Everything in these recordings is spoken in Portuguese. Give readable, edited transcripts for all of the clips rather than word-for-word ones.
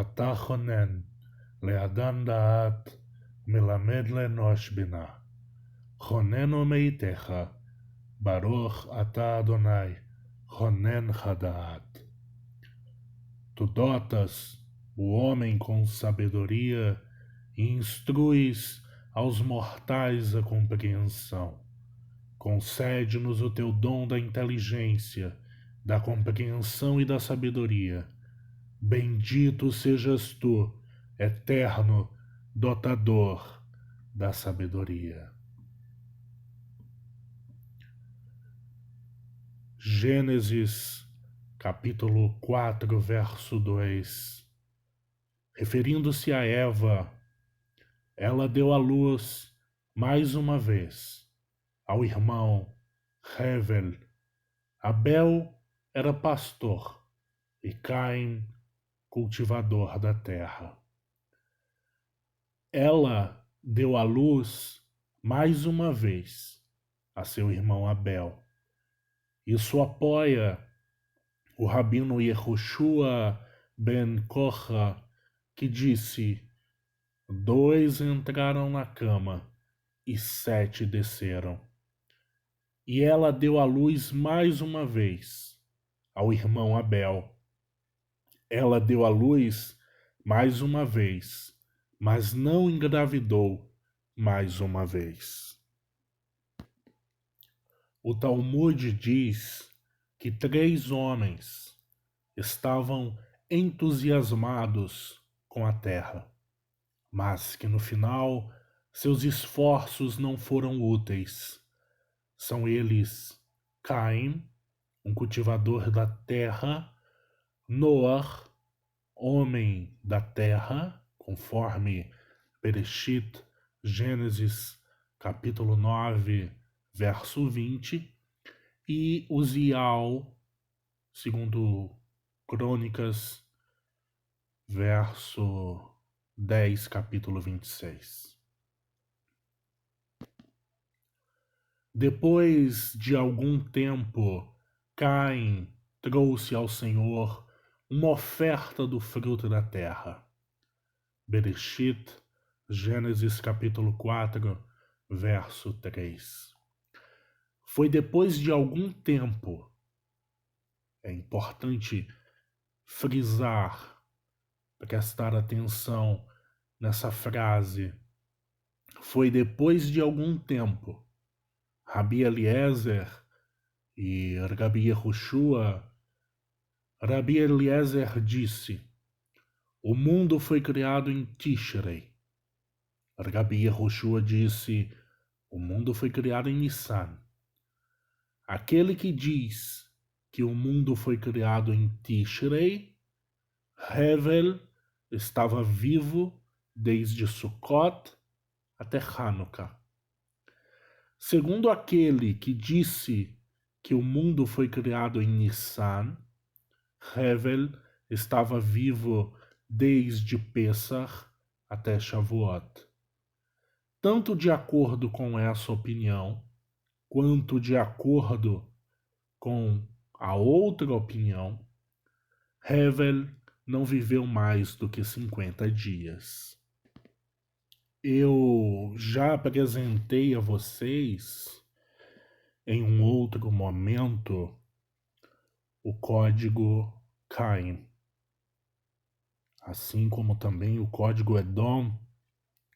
אתה חונן לאדם דעת, מלמד לאנוש בינה. חוננו מאיתך, ברוך אתה אדוני, חונן דעת. Tu dotas o homem com sabedoria e instruis aos mortais a compreensão. Concede-nos o teu dom da inteligência, da compreensão e da sabedoria. Bendito sejas tu, eterno dotador da sabedoria. Gênesis, capítulo 4, verso 2. Referindo-se a Eva, ela deu à luz mais uma vez ao irmão Hevel. Abel era pastor e Caim cultivador da terra. Ela deu à luz mais uma vez a seu irmão Abel. Isso apoia o rabino Yehoshua ben Korha, que disse: 2 entraram na cama e 7 desceram. E ela deu à luz mais uma vez ao irmão Abel. Ela deu à luz mais uma vez, mas não engravidou mais uma vez. O Talmud diz que 3 homens estavam entusiasmados com a terra, mas que no final seus esforços não foram úteis. São eles Caim, um cultivador da terra, Noar, homem da terra, conforme Bereshit, Gênesis, capítulo 9, verso 20, e Uziel, segundo Crônicas, verso 10, capítulo 26. Depois de algum tempo, Caim trouxe ao Senhor uma oferta do fruto da terra. Bereshit, Gênesis capítulo 4, verso 3. Foi depois de algum tempo, é importante frisar, prestar atenção nessa frase, foi depois de algum tempo, Rabi Eliezer e Rabi Yehoshua. Rabi Eliezer disse: o mundo foi criado em Tishrei. Rabi Yehoshua disse: o mundo foi criado em Nissan. Aquele que diz que o mundo foi criado em Tishrei, Hevel estava vivo desde Sukkot até Hanukkah. Segundo aquele que disse que o mundo foi criado em Nissan, Hevel estava vivo desde Pesach até Shavuot. Tanto de acordo com essa opinião, quanto de acordo com a outra opinião, Hevel não viveu mais do que 50 dias. Eu já apresentei a vocês, em um outro momento, o código Caim, assim como também o código Edom,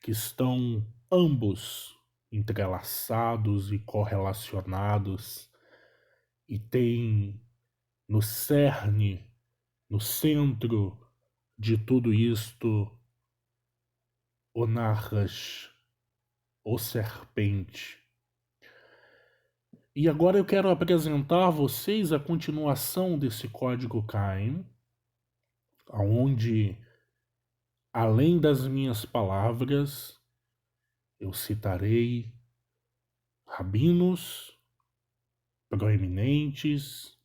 que estão ambos entrelaçados e correlacionados e têm no cerne, no centro de tudo isto, o Nahash, o serpente. E agora eu quero apresentar a vocês a continuação desse código Caim, onde, além das minhas palavras, eu citarei rabinos proeminentes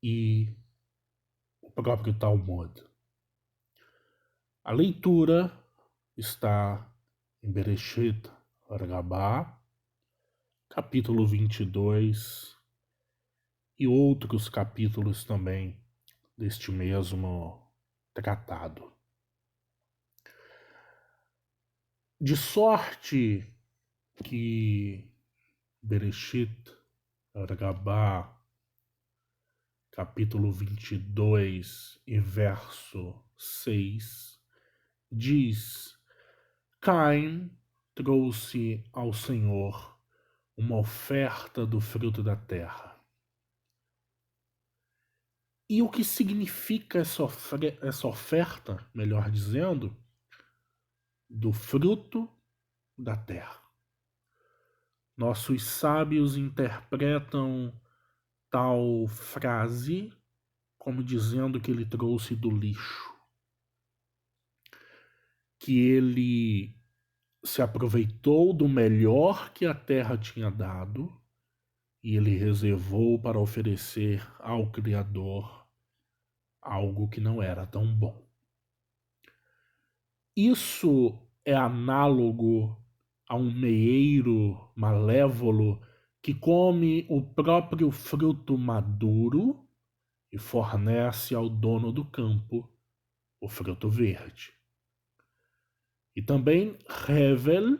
e o próprio Talmud. A leitura está em Bereshit Rabbah, capítulo 22, e outros capítulos também deste mesmo tratado. De sorte que Bereshit Rabá, capítulo 22 e verso 6, diz: Caim trouxe ao Senhor uma oferta do fruto da terra. E o que significa essa oferta, melhor dizendo, do fruto da terra? Nossos sábios interpretam tal frase como dizendo que ele trouxe do lixo, que ele se aproveitou do melhor que a terra tinha dado e ele reservou para oferecer ao Criador algo que não era tão bom. Isso é análogo a um meeiro malévolo que come o próprio fruto maduro e fornece ao dono do campo o fruto verde. E também Hevel,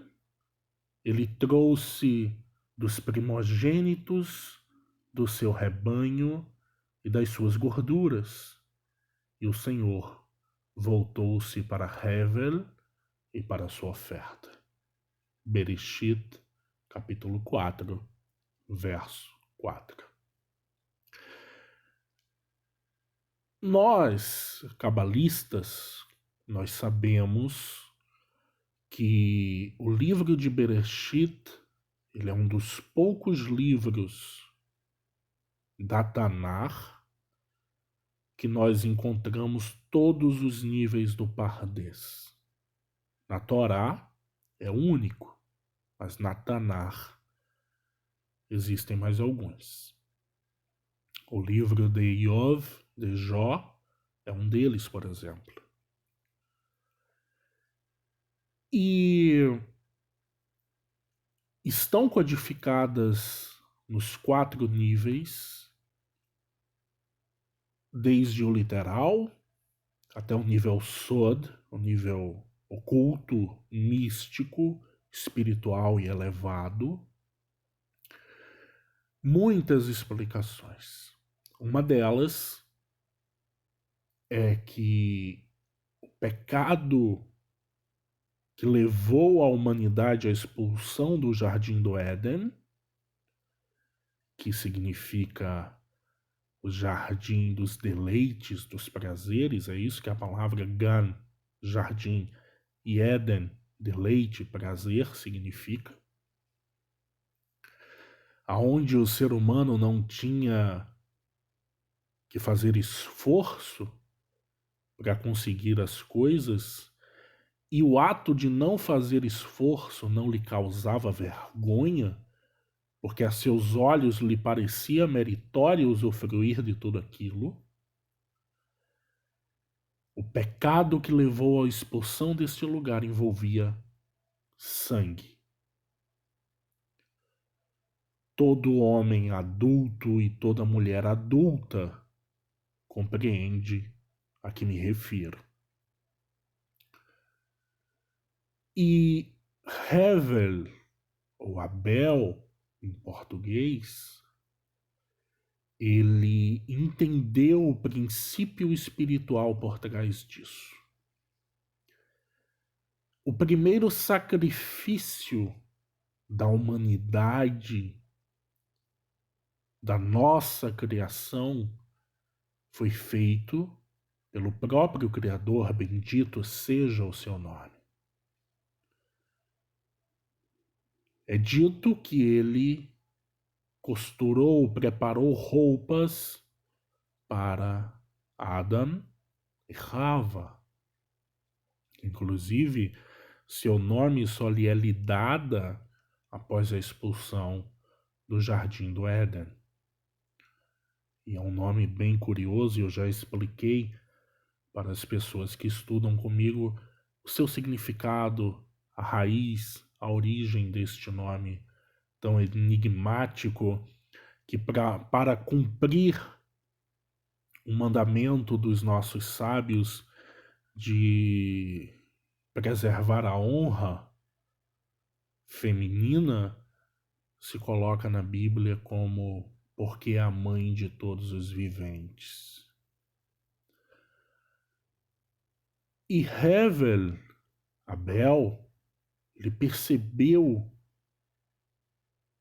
ele trouxe dos primogênitos do seu rebanho e das suas gorduras. E o Senhor voltou-se para Hevel e para a sua oferta. Bereshit, capítulo 4, verso 4. Nós, cabalistas, nós sabemos que o livro de Bereshit, ele é um dos poucos livros da Tanar que nós encontramos todos os níveis do Pardês. Na Torá é o único, mas na Tanar existem mais alguns. O livro de Iov, de Jó, é um deles, por exemplo. E estão codificadas nos 4 níveis, desde o literal até o nível Sod, o nível oculto, místico, espiritual e elevado. Muitas explicações. Uma delas é que o pecado que levou a humanidade à expulsão do Jardim do Éden, que significa o jardim dos deleites, dos prazeres, é isso que a palavra Gan, jardim, e Éden, deleite, prazer, significa. Aonde o ser humano não tinha que fazer esforço para conseguir as coisas, e o ato de não fazer esforço não lhe causava vergonha, porque a seus olhos lhe parecia meritório usufruir de tudo aquilo. O pecado que levou à expulsão deste lugar envolvia sangue. Todo homem adulto e toda mulher adulta compreende a que me refiro. E Hevel, ou Abel, em português, ele entendeu o princípio espiritual por trás disso. O primeiro sacrifício da humanidade, da nossa criação, foi feito pelo próprio Criador, bendito seja o seu nome. É dito que ele costurou, preparou roupas para Adam e Rava. Inclusive, seu nome só lhe é lhe dada após a expulsão do Jardim do Éden. E é um nome bem curioso, e eu já expliquei para as pessoas que estudam comigo o seu significado, a raiz, a origem deste nome tão enigmático, que para cumprir o mandamento dos nossos sábios de preservar a honra feminina se coloca na Bíblia como porque é a mãe de todos os viventes. E Hevel, Abel, ele percebeu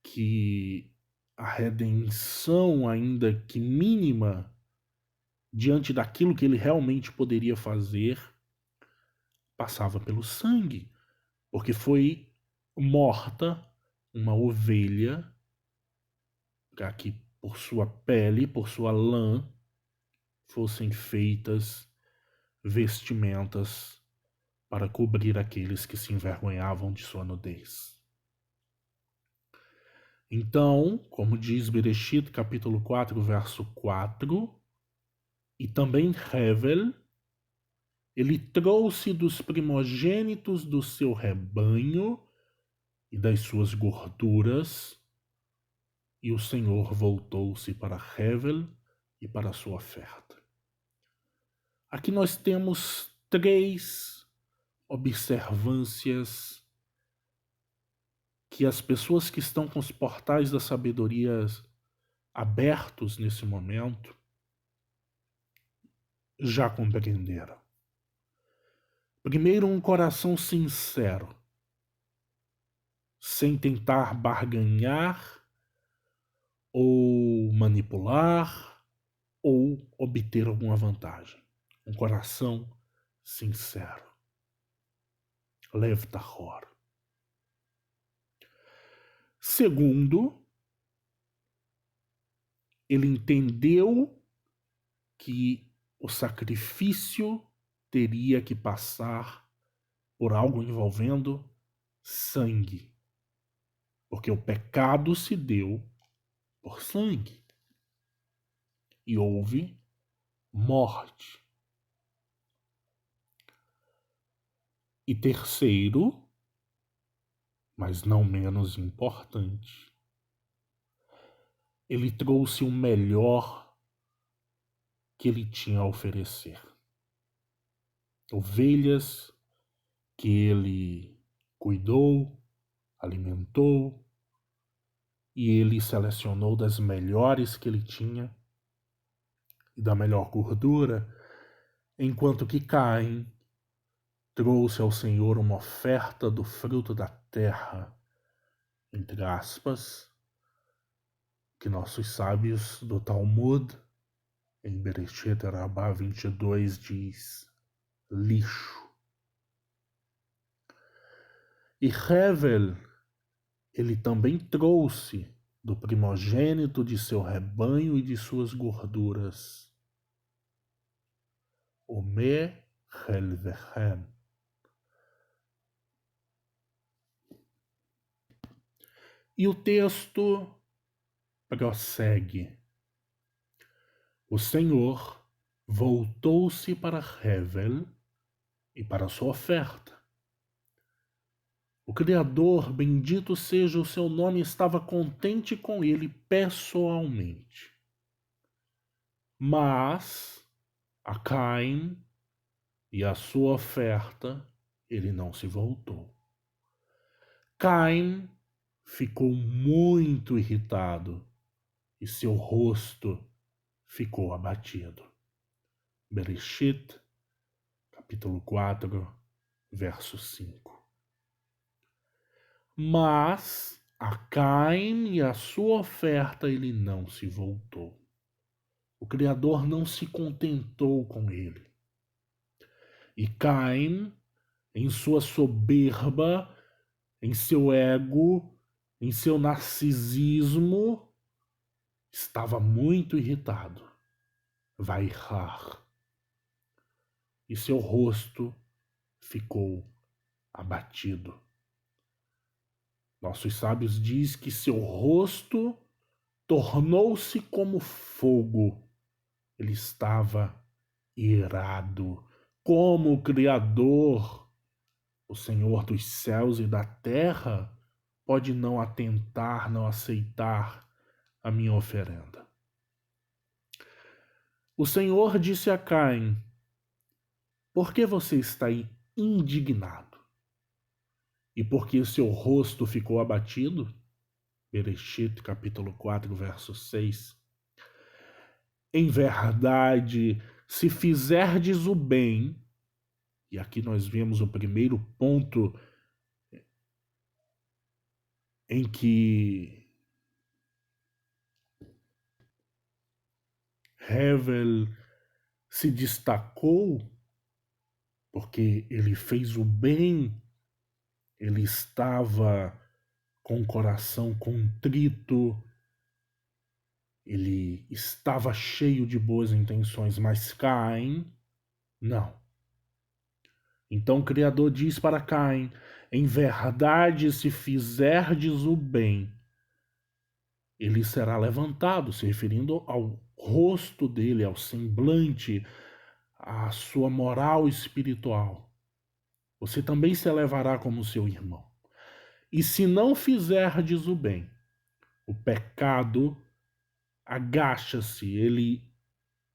que a redenção, ainda que mínima, diante daquilo que ele realmente poderia fazer, passava pelo sangue, porque foi morta uma ovelha para que por sua pele, por sua lã, fossem feitas vestimentas para cobrir aqueles que se envergonhavam de sua nudez. Então, como diz Bereshit, capítulo 4, verso 4, e também Hevel, ele trouxe dos primogênitos do seu rebanho e das suas gorduras, e o Senhor voltou-se para Hevel e para a sua oferta. Aqui nós temos 3 observâncias que as pessoas que estão com os portais da sabedoria abertos nesse momento já compreenderam. Primeiro, um coração sincero, sem tentar barganhar ou manipular ou obter alguma vantagem. Um coração sincero. Lev tahor. Segundo, ele entendeu que o sacrifício teria que passar por algo envolvendo sangue, porque o pecado se deu por sangue e houve morte. E terceiro, mas não menos importante, ele trouxe o melhor que ele tinha a oferecer. Ovelhas que ele cuidou, alimentou, e ele selecionou das melhores que ele tinha e da melhor gordura, enquanto que Caim trouxe ao Senhor uma oferta do fruto da terra, entre aspas, que nossos sábios do Talmud, em Bereshit Rabbah 22, diz lixo. E Hevel, ele também trouxe do primogênito de seu rebanho e de suas gorduras. Ome helvechem. E o texto prossegue. O Senhor voltou-se para Hevel e para sua oferta. O Criador, bendito seja o seu nome, estava contente com ele pessoalmente. Mas a Caim e a sua oferta, ele não se voltou. Caim ficou muito irritado e seu rosto ficou abatido. Bereshit, capítulo 4, verso 5. Mas a Caim e a sua oferta ele não se voltou. O Criador não se contentou com ele. E Caim, em sua soberba, em seu ego, em seu narcisismo, estava muito irritado. Vairar. E seu rosto ficou abatido. Nossos sábios dizem que seu rosto tornou-se como fogo. Ele estava irado. Como o Criador, o Senhor dos céus e da terra, pode não atentar, não aceitar a minha oferenda? O Senhor disse a Caim: por que você está indignado? E por que seu rosto ficou abatido? Bereshit, capítulo 4, verso 6. Em verdade, se fizerdes o bem, e aqui nós vemos o primeiro ponto em que Hevel se destacou, porque ele fez o bem, ele estava com o coração contrito, ele estava cheio de boas intenções, mas Caim, não. Então o Criador diz para Caim: em verdade, se fizerdes o bem, ele será levantado, se referindo ao rosto dele, ao semblante, à sua moral espiritual. Você também se elevará como seu irmão. E se não fizerdes o bem, o pecado agacha-se, ele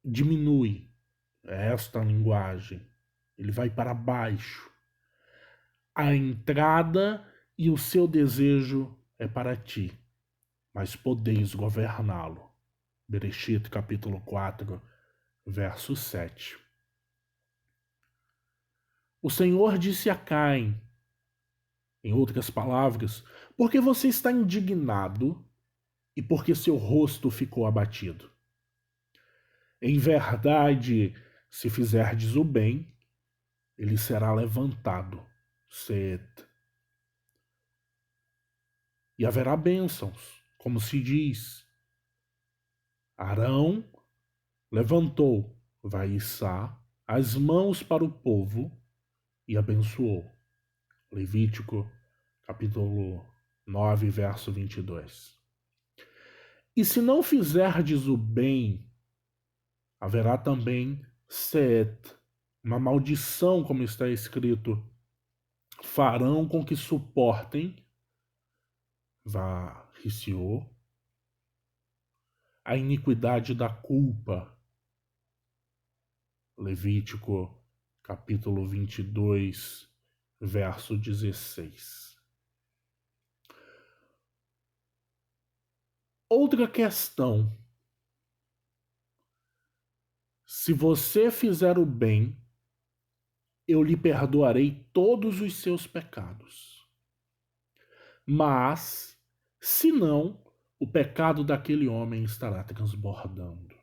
diminui. É esta a linguagem. Ele vai para baixo. A entrada e o seu desejo é para ti, mas podeis governá-lo. Bereshit, capítulo 4, verso 7. O Senhor disse a Caim, em outras palavras, porque você está indignado e porque seu rosto ficou abatido. Em verdade, se fizerdes o bem, ele será levantado. Set. E haverá bênçãos, como se diz. Arão levantou, Vaissá, as mãos para o povo e abençoou. Levítico, capítulo 9, verso 22. E se não fizerdes o bem, haverá também Set, uma maldição, como está escrito, farão com que suportem, Variciou, a iniquidade da culpa. Levítico, capítulo 22, verso 16. Outra questão. Se você fizer o bem, eu lhe perdoarei todos os seus pecados. Mas, se não, o pecado daquele homem estará transbordando.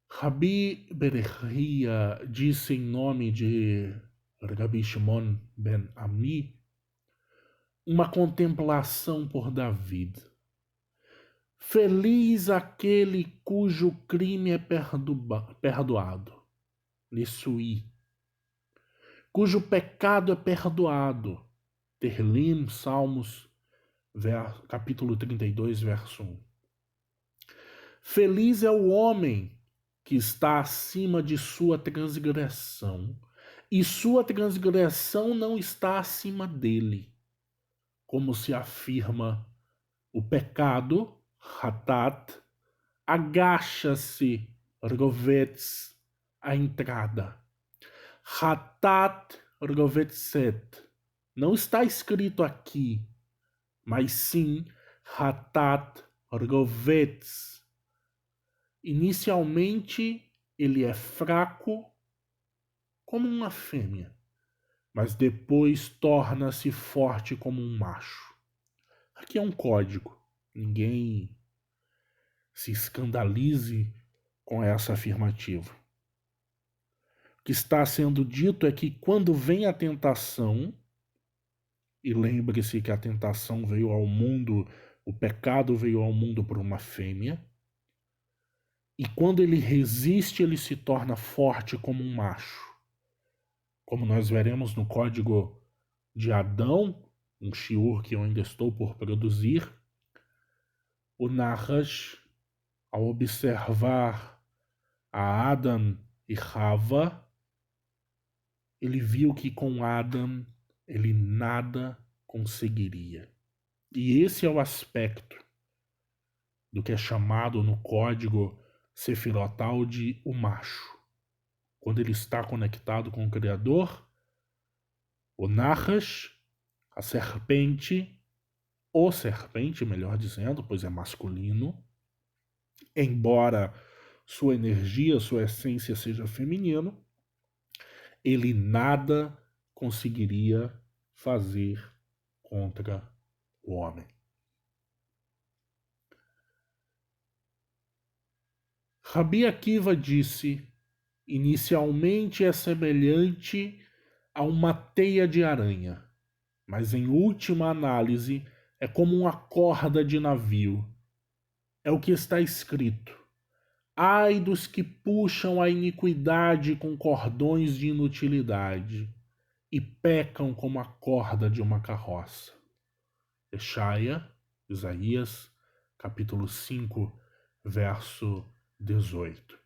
Rabi Berechia disse em nome de Rabi Shimon ben Ami uma contemplação por David. Feliz aquele cujo crime é perdoado, Nisui, cujo pecado é perdoado, Terlim, Salmos, capítulo 32, verso 1. Feliz é o homem que está acima de sua transgressão, e sua transgressão não está acima dele, como se afirma o pecado, Hatat, agacha-se, Rovetz, a entrada. Hatat Rovetzet. Não está escrito aqui, mas sim Hatat Rovetz. Inicialmente, ele é fraco como uma fêmea, mas depois torna-se forte como um macho. Aqui é um código. Ninguém se escandalize com essa afirmativa. O que está sendo dito é que quando vem a tentação, e lembre-se que a tentação veio ao mundo, o pecado veio ao mundo por uma fêmea, e quando ele resiste, ele se torna forte como um macho. Como nós veremos no código de Adão, um shiur que eu ainda estou por produzir, o Nahash, ao observar a Adam e Rava, ele viu que com Adam ele nada conseguiria. E esse é o aspecto do que é chamado no código sefirotal de o macho. quando ele está conectado com o Criador, o Nahash, a serpente, ou serpente, melhor dizendo, pois é masculino, embora sua energia, sua essência seja feminino, ele nada conseguiria fazer contra o homem. Rabi Akiva disse: inicialmente é semelhante a uma teia de aranha, mas em última análise é como uma corda de navio. É o que está escrito: ai dos que puxam a iniquidade com cordões de inutilidade e pecam como a corda de uma carroça. Isaías, capítulo 5, verso 18.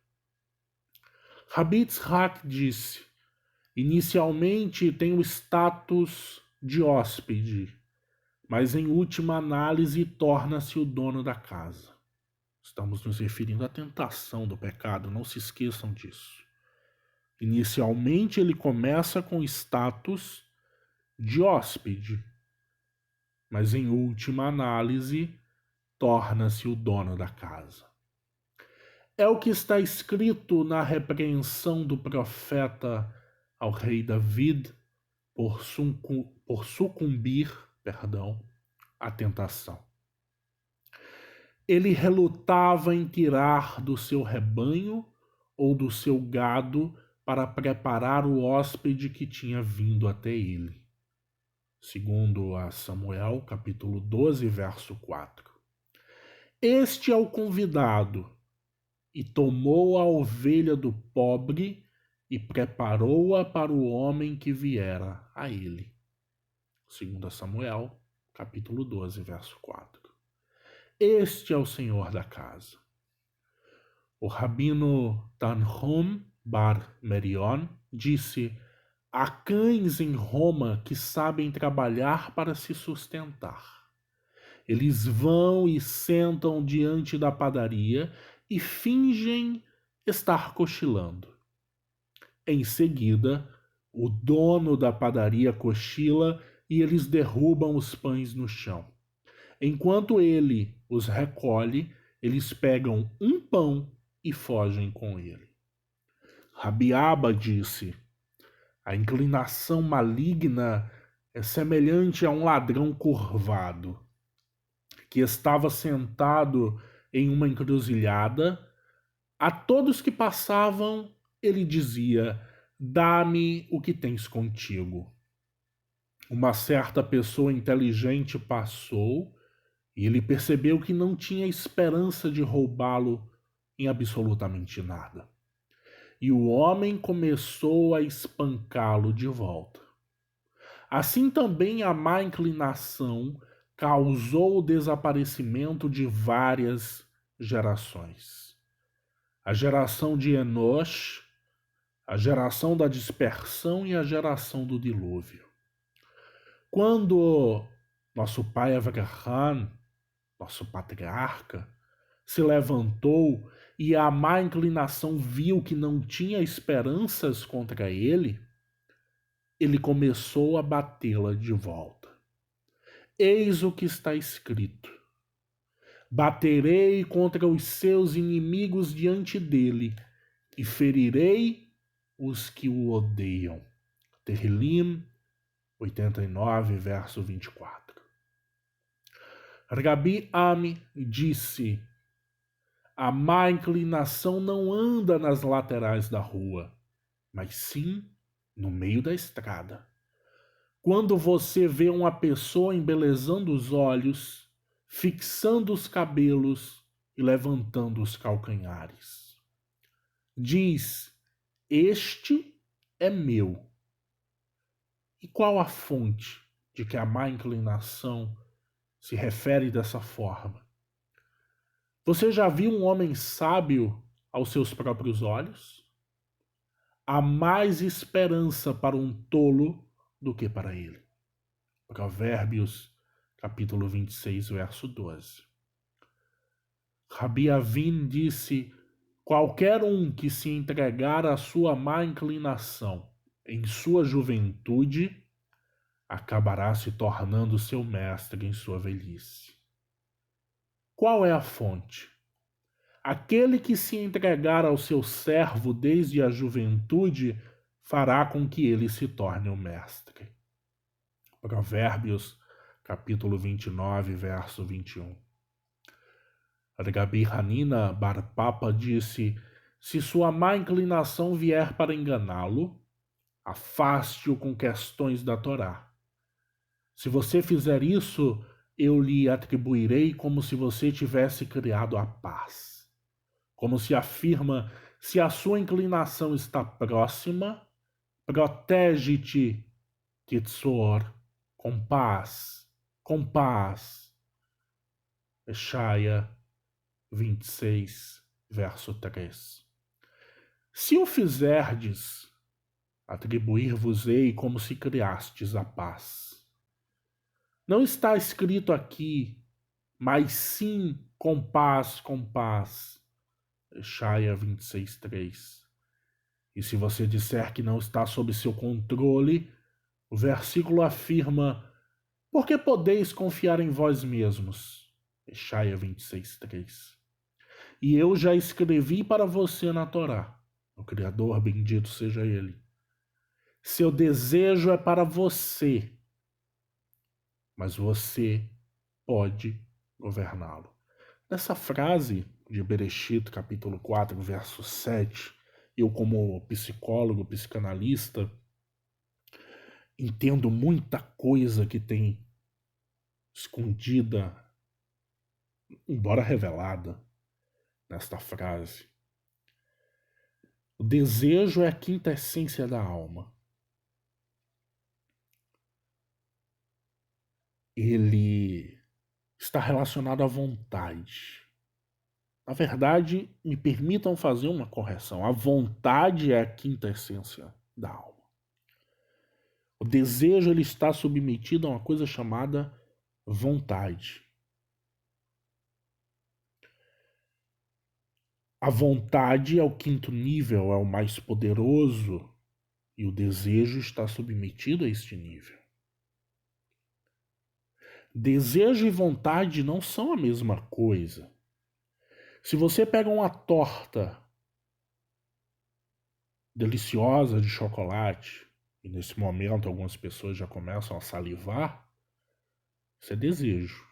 Rabi Tzhak disse: inicialmente tem o status de hóspede, mas em última análise torna-se o dono da casa. Estamos nos referindo à tentação do pecado, não se esqueçam disso. Inicialmente ele começa com status de hóspede, mas em última análise torna-se o dono da casa. É o que está escrito na repreensão do profeta ao rei David por sucumbir à tentação. Ele relutava em tirar do seu rebanho ou do seu gado para preparar o hóspede que tinha vindo até ele. Segundo a Samuel, capítulo 12, verso 4. Este é o convidado, e tomou a ovelha do pobre e preparou-a para o homem que viera a ele. Segundo Samuel, capítulo 12, verso 4. Este é o Senhor da casa. O rabino Tanhum Bar Merion disse: há cães em Roma que sabem trabalhar para se sustentar. Eles vão e sentam diante da padaria e fingem estar cochilando. Em seguida, o dono da padaria cochila e eles derrubam os pães no chão. Enquanto ele os recolhe, eles pegam um pão e fogem com ele. Rabi Abba disse: a inclinação maligna é semelhante a um ladrão curvado, que estava sentado em uma encruzilhada. A todos que passavam, ele dizia: dá-me o que tens contigo. Uma certa pessoa inteligente passou e ele percebeu que não tinha esperança de roubá-lo em absolutamente nada. E o homem começou a espancá-lo de volta. Assim também a má inclinação causou o desaparecimento de várias gerações. A geração de Enosh, a geração da dispersão e a geração do dilúvio. Quando nosso pai Avraham, nosso patriarca, se levantou e a má inclinação viu que não tinha esperanças contra ele, ele começou a batê-la de volta. Eis o que está escrito: baterei contra os seus inimigos diante dele e ferirei os que o odeiam. Tehillim 89, verso 24. Rabi Ami disse: a má inclinação não anda nas laterais da rua, mas sim no meio da estrada. Quando você vê uma pessoa embelezando os olhos, fixando os cabelos e levantando os calcanhares, diz: este é meu. E qual a fonte de que a má inclinação se refere dessa forma? Você já viu um homem sábio aos seus próprios olhos? Há mais esperança para um tolo do que para ele. Provérbios, capítulo 26, verso 12. Rabi Avin disse: Qualquer um que se entregar à sua má inclinação em sua juventude acabará se tornando seu mestre em sua velhice. Qual é a fonte? Aquele que se entregar ao seu servo desde a juventude fará com que ele se torne o mestre. Provérbios, capítulo 29, verso 21. Rabi Hanina Bar Papa disse: se sua má inclinação vier para enganá-lo, afaste-o com questões da Torá. Se você fizer isso, eu lhe atribuirei como se você tivesse criado a paz. Como se afirma, se a sua inclinação está próxima, protege-te, Kitzor, com paz, com paz. Eshaia 26, verso 3. Se o fizerdes, atribuir-vos-ei como se criastes a paz. Não está escrito aqui, mas sim com paz, com paz. Eshaia 26, 3. E se você disser que não está sob seu controle, o versículo afirma: porque podeis confiar em vós mesmos. Eshaia 26, 3. E eu já escrevi para você na Torá, o Criador, bendito seja Ele. Seu desejo é para você, mas você pode governá-lo. Nessa frase de Bereshit, capítulo 4, verso 7, eu como psicólogo, psicanalista, entendo muita coisa que tem escondida, embora revelada, nesta frase. O desejo é a quinta essência da alma. Ele está relacionado à vontade. Na verdade, me permitam fazer uma correção. A vontade é a quinta essência da alma. O desejo ele está submetido a uma coisa chamada vontade. A vontade é o quinto nível, é o mais poderoso, e o desejo está submetido a este nível. Desejo e vontade não são a mesma coisa. Se você pega uma torta deliciosa de chocolate, e nesse momento algumas pessoas já começam a salivar, isso é desejo,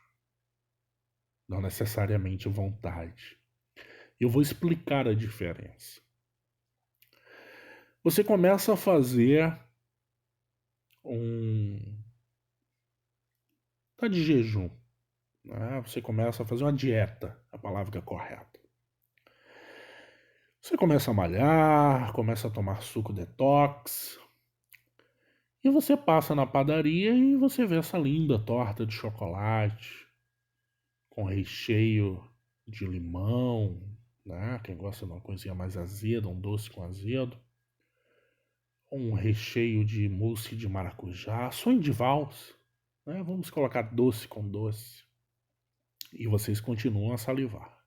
não necessariamente vontade. Eu vou explicar a diferença. Você começa a fazer tá de jejum, né? Você começa a fazer uma dieta, a palavra correta. Você começa a malhar, começa a tomar suco detox, e você passa na padaria e você vê essa linda torta de chocolate com recheio de limão, né? Quem gosta de uma coisinha mais azeda, um doce com azedo, um recheio de mousse de maracujá, sonho de valsa, né? Vamos colocar doce com doce. E vocês continuam a salivar.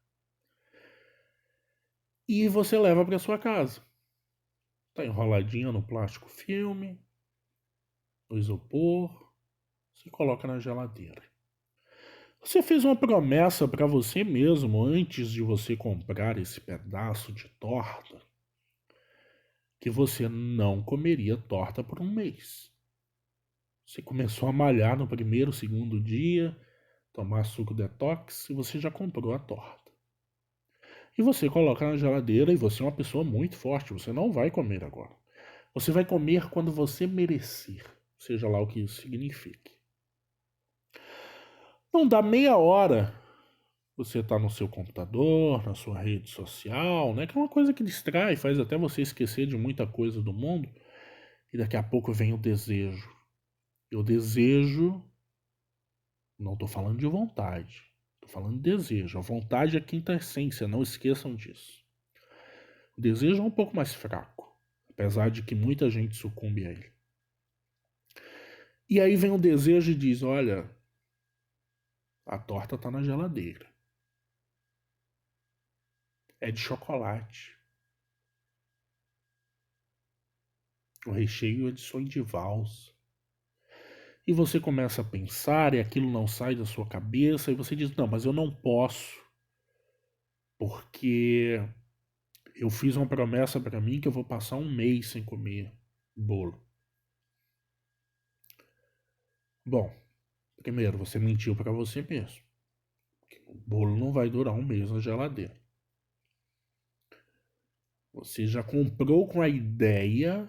E você leva para sua casa. Tá enroladinha no plástico filme, no isopor, você coloca na geladeira. Você fez uma promessa para você mesmo antes de você comprar esse pedaço de torta, que você não comeria torta por um mês. Você começou a malhar no primeiro, segundo dia, tomar suco detox e você já comprou a torta. E você coloca na geladeira e você é uma pessoa muito forte, você não vai comer agora. Você vai comer quando você merecer, seja lá o que isso signifique. Não dá meia hora, você está no seu computador, na sua rede social, né? Que é uma coisa que distrai, faz até você esquecer de muita coisa do mundo. E daqui a pouco vem o desejo. E o desejo, não estou falando de vontade, estou falando de desejo. A vontade é a quinta essência, não esqueçam disso. O desejo é um pouco mais fraco, apesar de que muita gente sucumbe a ele. E aí vem o desejo e diz, olha, a torta está na geladeira. é de chocolate. O recheio é de sonho de valsa. E você começa a pensar e aquilo não sai da sua cabeça e você diz, não, mas eu não posso, porque eu fiz uma promessa para mim que eu vou passar um mês sem comer bolo. Bom, primeiro, você mentiu para você mesmo. O bolo não vai durar um mês na geladeira. Você já comprou com a ideia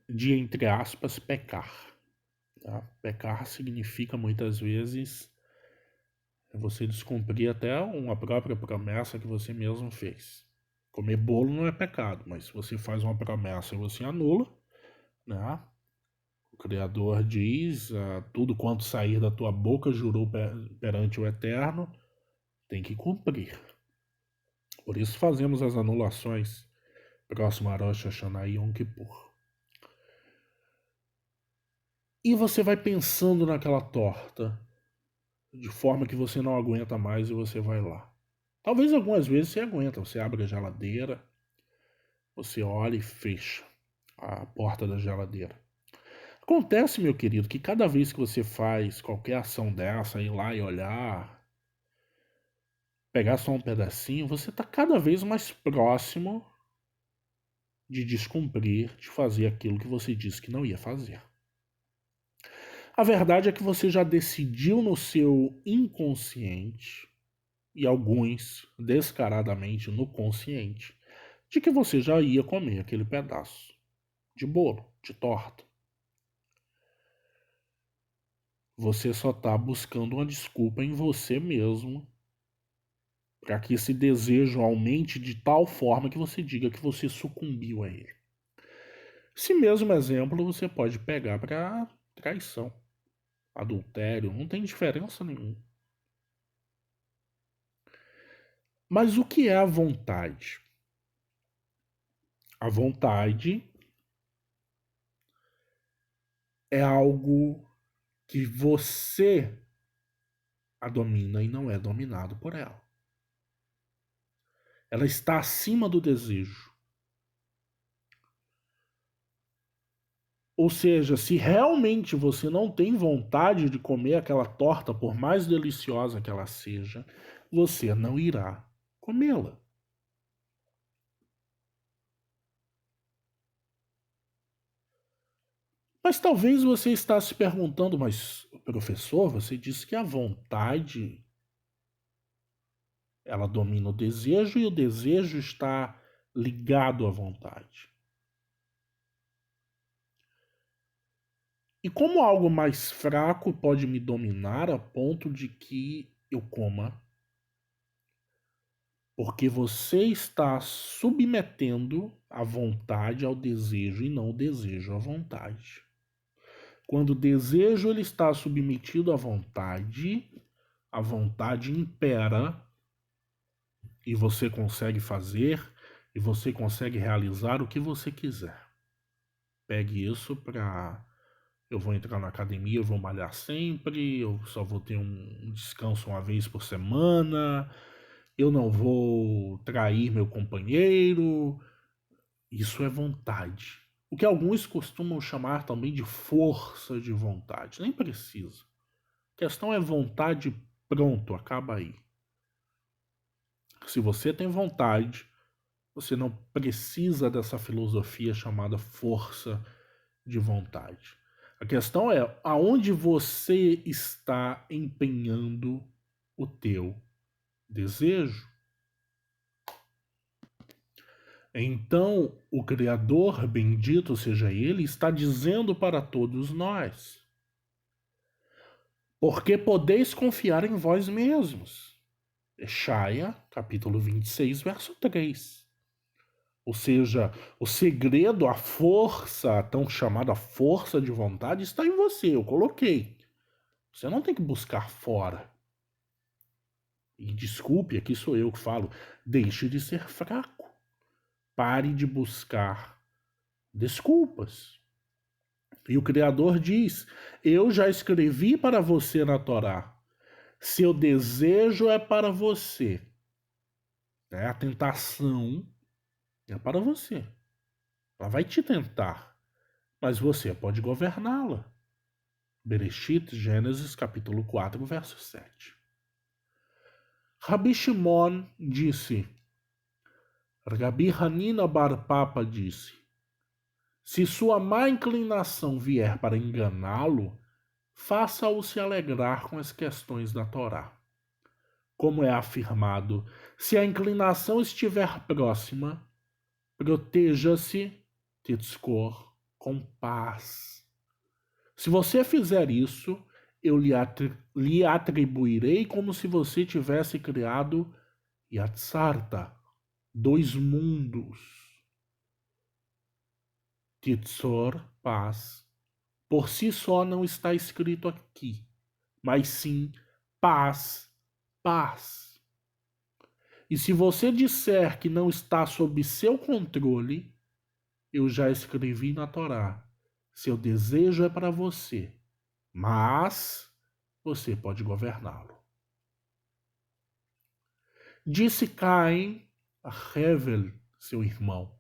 de, entre aspas, pecar. Tá? Pecar significa muitas vezes você descumprir até uma própria promessa que você mesmo fez. Comer bolo não é pecado, mas se você faz uma promessa e você anula, né? O Criador diz, tudo quanto sair da tua boca jurou perante o Eterno, tem que cumprir. Por isso fazemos as anulações próximo a Rosh Hashanah e Yom Kippur. E você vai pensando naquela torta, de forma que você não aguenta mais e você vai lá. Talvez algumas vezes você aguenta, você abre a geladeira, você olha e fecha a porta da geladeira. Acontece, meu querido, que cada vez que você faz qualquer ação dessa, ir lá e olhar, pegar só um pedacinho, você está cada vez mais próximo de descumprir, de fazer aquilo que você disse que não ia fazer. A verdade é que você já decidiu no seu inconsciente, e alguns descaradamente no consciente, de que você já ia comer aquele pedaço de bolo, de torta. Você só está buscando uma desculpa em você mesmo para que esse desejo aumente de tal forma que você diga que você sucumbiu a ele. Esse mesmo exemplo você pode pegar para traição, adultério, não tem diferença nenhuma. Mas o que é a vontade? A vontade é algo que você a domina e não é dominado por ela. Ela está acima do desejo. Ou seja, se realmente você não tem vontade de comer aquela torta, por mais deliciosa que ela seja, você não irá comê-la. Mas talvez você está se perguntando, mas professor, você disse que a vontade ela domina o desejo e o desejo está ligado à vontade. E como algo mais fraco pode me dominar a ponto de que eu coma? Porque você está submetendo a vontade ao desejo e não o desejo à vontade. Quando o desejo ele está submetido à a vontade impera e você consegue fazer e você consegue realizar o que você quiser. Pegue isso para eu vou entrar na academia, eu vou malhar sempre, eu só vou ter um descanso uma vez por semana, eu não vou trair meu companheiro. Isso é vontade. O que alguns costumam chamar também de força de vontade. Nem precisa. A questão é vontade, pronto, acaba aí. Se você tem vontade, você não precisa dessa filosofia chamada força de vontade. A questão é aonde você está empenhando o teu desejo. Então, o Criador, bendito seja Ele, está dizendo para todos nós: porque podeis confiar em vós mesmos. Eshaia, capítulo 26, verso 3. Ou seja, o segredo, a força, a tão chamada força de vontade, está em você, eu coloquei. Você não tem que buscar fora. E desculpe, aqui sou eu que falo, deixe de ser fraco. Pare de buscar desculpas. E o Criador diz: eu já escrevi para você na Torá. Seu desejo é para você. A tentação é para você. Ela vai te tentar, mas você pode governá-la. Bereshit, Gênesis, capítulo 4, verso 7. Rabi Shimon disse, Rabi Hanina Bar Papa disse, se sua má inclinação vier para enganá-lo, faça-o se alegrar com as questões da Torá. Como é afirmado, se a inclinação estiver próxima, proteja-se, Titzkor, com paz. Se você fizer isso, eu lhe atribuirei como se você tivesse criado Yatsarta, 2 mundos. Titzor, paz. Por si só não está escrito aqui, mas sim paz, paz. E se você disser que não está sob seu controle, eu já escrevi na Torá. Seu desejo é para você, mas você pode governá-lo. Disse Caim a Hevel, seu irmão.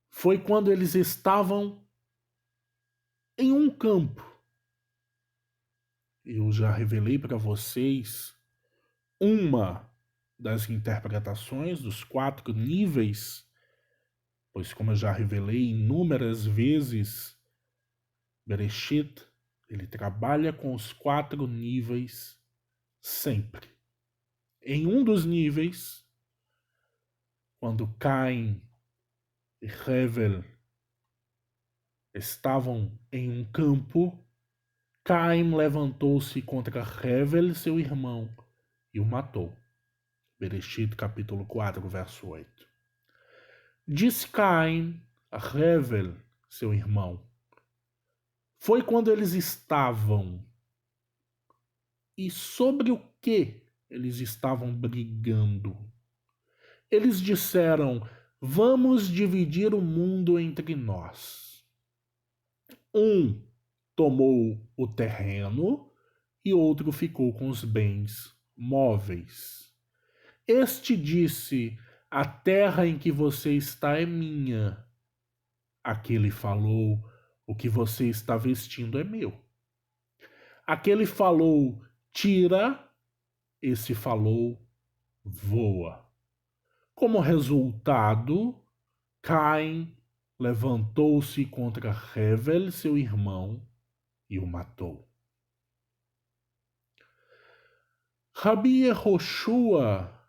Foi quando eles estavam em um campo. Eu já revelei para vocês uma das interpretações dos 4 níveis, pois como eu já revelei inúmeras vezes, Bereshit, ele trabalha com os 4 níveis sempre. Em um dos níveis, quando Caim e Hevel estavam em um campo, Caim levantou-se contra Hevel, seu irmão, e o matou. Bereshit, capítulo 4, verso 8. Disse Caim a Hevel, seu irmão, foi quando eles estavam. E sobre o que eles estavam brigando? Eles disseram, vamos dividir o mundo entre nós. Um tomou o terreno e outro ficou com os bens móveis. Este disse, a terra em que você está é minha. Aquele falou, o que você está vestindo é meu. Aquele falou, tira. Esse falou, voa. Como resultado, Caim levantou-se contra Hevel, seu irmão, e o matou. Rabi Yehoshua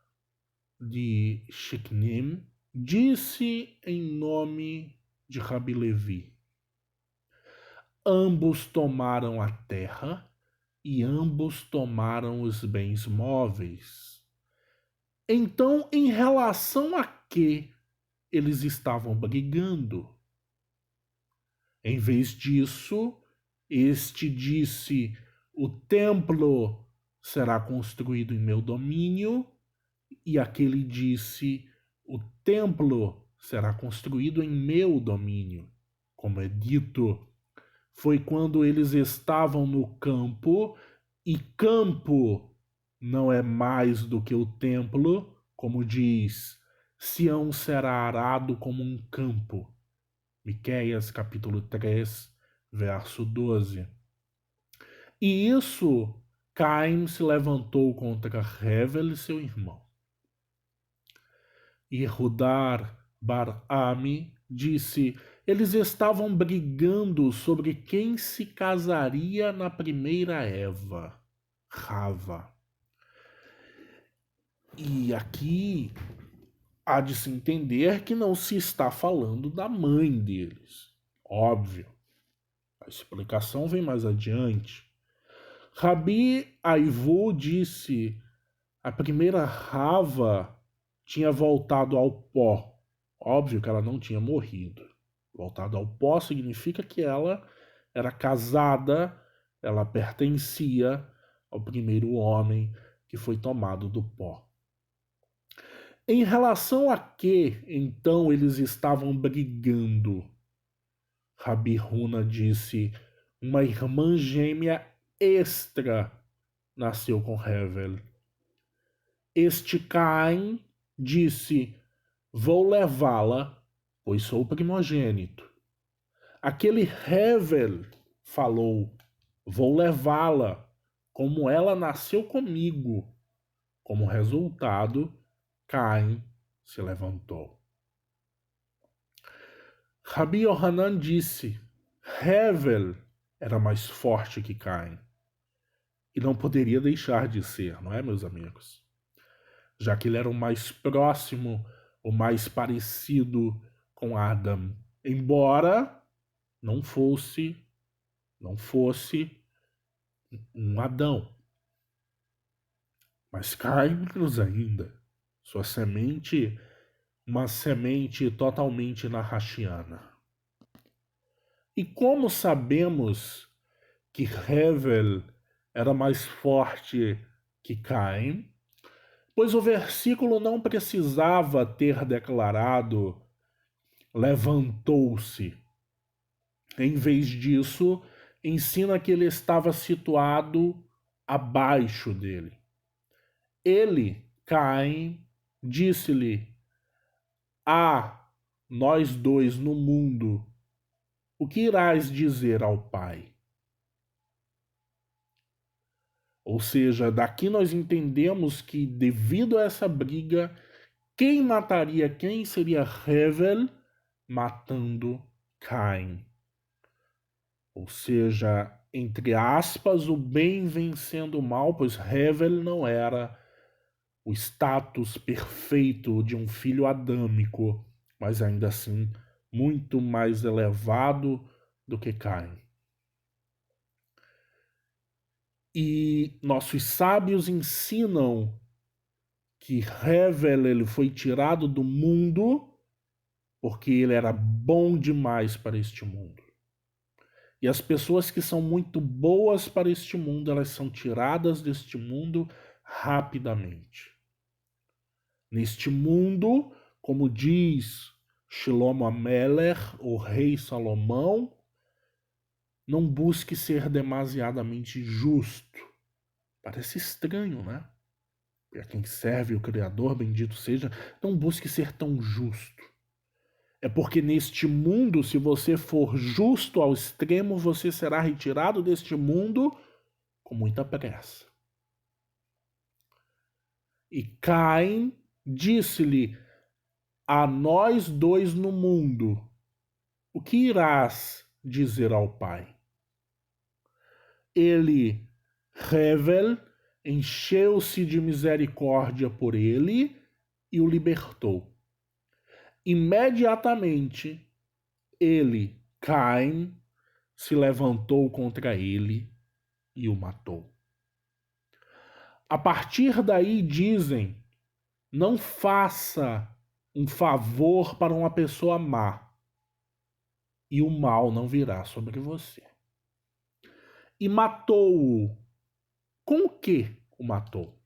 de Shecnim disse em nome de Rabi Levi, ambos tomaram a terra e ambos tomaram os bens móveis. Então, em relação a que eles estavam brigando? Em vez disso, este disse, o templo será construído em meu domínio, e aquele disse, o templo será construído em meu domínio. Como é dito, foi quando eles estavam no campo, e campo não é mais do que o templo, como diz, Sião será arado como um campo. Miqueias, capítulo 3, verso 12. E isso, Caim se levantou contra Hevel, seu irmão. E Rudar Bar-Ami disse, eles estavam brigando sobre quem se casaria na primeira Eva, Rava. E aqui há de se entender que não se está falando da mãe deles. Óbvio. A explicação vem mais adiante. Rabi Aivu disse, a primeira Rava tinha voltado ao pó. Óbvio que ela não tinha morrido. Voltado ao pó significa que ela era casada, ela pertencia ao primeiro homem que foi tomado do pó. Em relação a que, então, eles estavam brigando? Rabi Huna disse, uma irmã gêmea extra nasceu com Hevel. Este Caim disse: vou levá-la, pois sou primogênito. Aquele Hevel falou: vou levá-la, como ela nasceu comigo. Como resultado, Caim se levantou. Rabi Yohanan disse: Hevel era mais forte que Caim. E não poderia deixar de ser, não é, meus amigos? Já que ele era o mais próximo, o mais parecido com Adam. Embora não fosse um Adão. Mas Caim menos ainda. Sua semente, uma semente totalmente narrachiana. E como sabemos que Hevel era mais forte que Caim? Pois o versículo não precisava ter declarado levantou-se. Em vez disso, ensina que ele estava situado abaixo dele. Ele, Caim, disse-lhe: há nós dois no mundo, o que irás dizer ao Pai? Ou seja, daqui nós entendemos que, devido a essa briga, quem mataria quem seria Hevel matando Caim. Ou seja, entre aspas, o bem vencendo o mal, pois Hevel não era o status perfeito de um filho adâmico, mas ainda assim muito mais elevado do que Caim. E nossos sábios ensinam que Hevel ele foi tirado do mundo porque ele era bom demais para este mundo. E as pessoas que são muito boas para este mundo, elas são tiradas deste mundo rapidamente. Neste mundo, como diz Shlomo Ameler, o rei Salomão, não busque ser demasiadamente justo. Parece estranho, né? Para quem serve o Criador, bendito seja, não busque ser tão justo. É porque neste mundo, se você for justo ao extremo, você será retirado deste mundo com muita pressa. E Caim disse-lhe: a nós dois no mundo, o que irás dizer ao Pai? Ele, Hevel, encheu-se de misericórdia por ele e o libertou. Imediatamente, ele, Caim, se levantou contra ele e o matou. A partir daí dizem, não faça um favor para uma pessoa má e o mal não virá sobre você. E matou-o. Com o que o matou?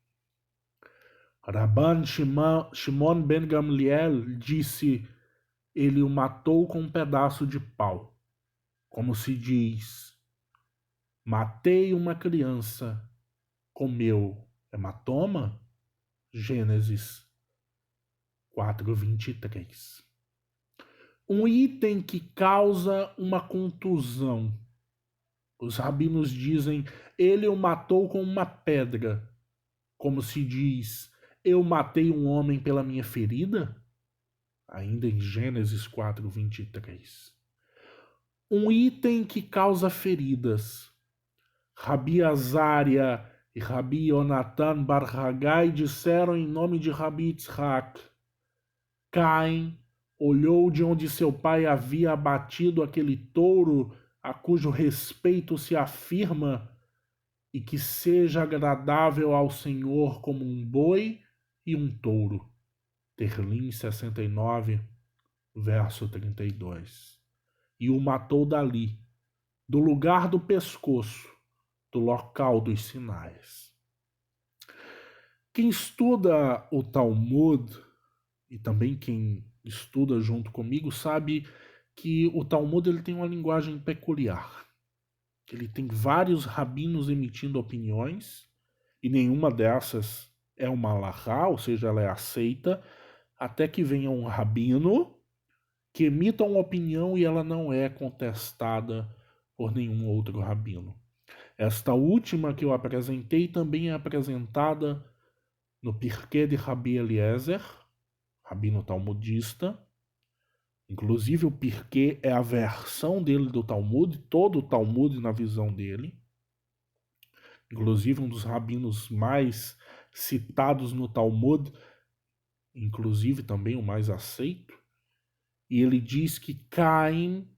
Rabban Shimon ben Gamliel disse, ele o matou com um pedaço de pau. Como se diz, matei uma criança, comeu hematoma? Gênesis 4:23. Um item que causa uma contusão. Os rabinos dizem, ele o matou com uma pedra. Como se diz, eu matei um homem pela minha ferida? Ainda em Gênesis 4:23. Um item que causa feridas. Rabi Azaria e Rabi Yonatan Bar Hagai disseram em nome de Rabi Yitzhak: Caim olhou de onde seu pai havia abatido aquele touro a cujo respeito se afirma e que seja agradável ao Senhor como um boi e um touro. Terlim 69, verso 32. E o matou dali, do lugar do pescoço, do local dos sinais. Quem estuda o Talmud, e também quem estuda junto comigo, sabe que o Talmud ele tem uma linguagem peculiar. Ele tem vários rabinos emitindo opiniões, e nenhuma dessas é uma alahá, ou seja, ela é aceita, até que venha um rabino que emita uma opinião e ela não é contestada por nenhum outro rabino. Esta última que eu apresentei também é apresentada no Pirkei de Rabi Eliezer, rabino talmudista. Inclusive o Pirkei é a versão dele do Talmud, todo o Talmud na visão dele. Inclusive um dos rabinos mais citados no Talmud, inclusive também o mais aceito. E ele diz que Caim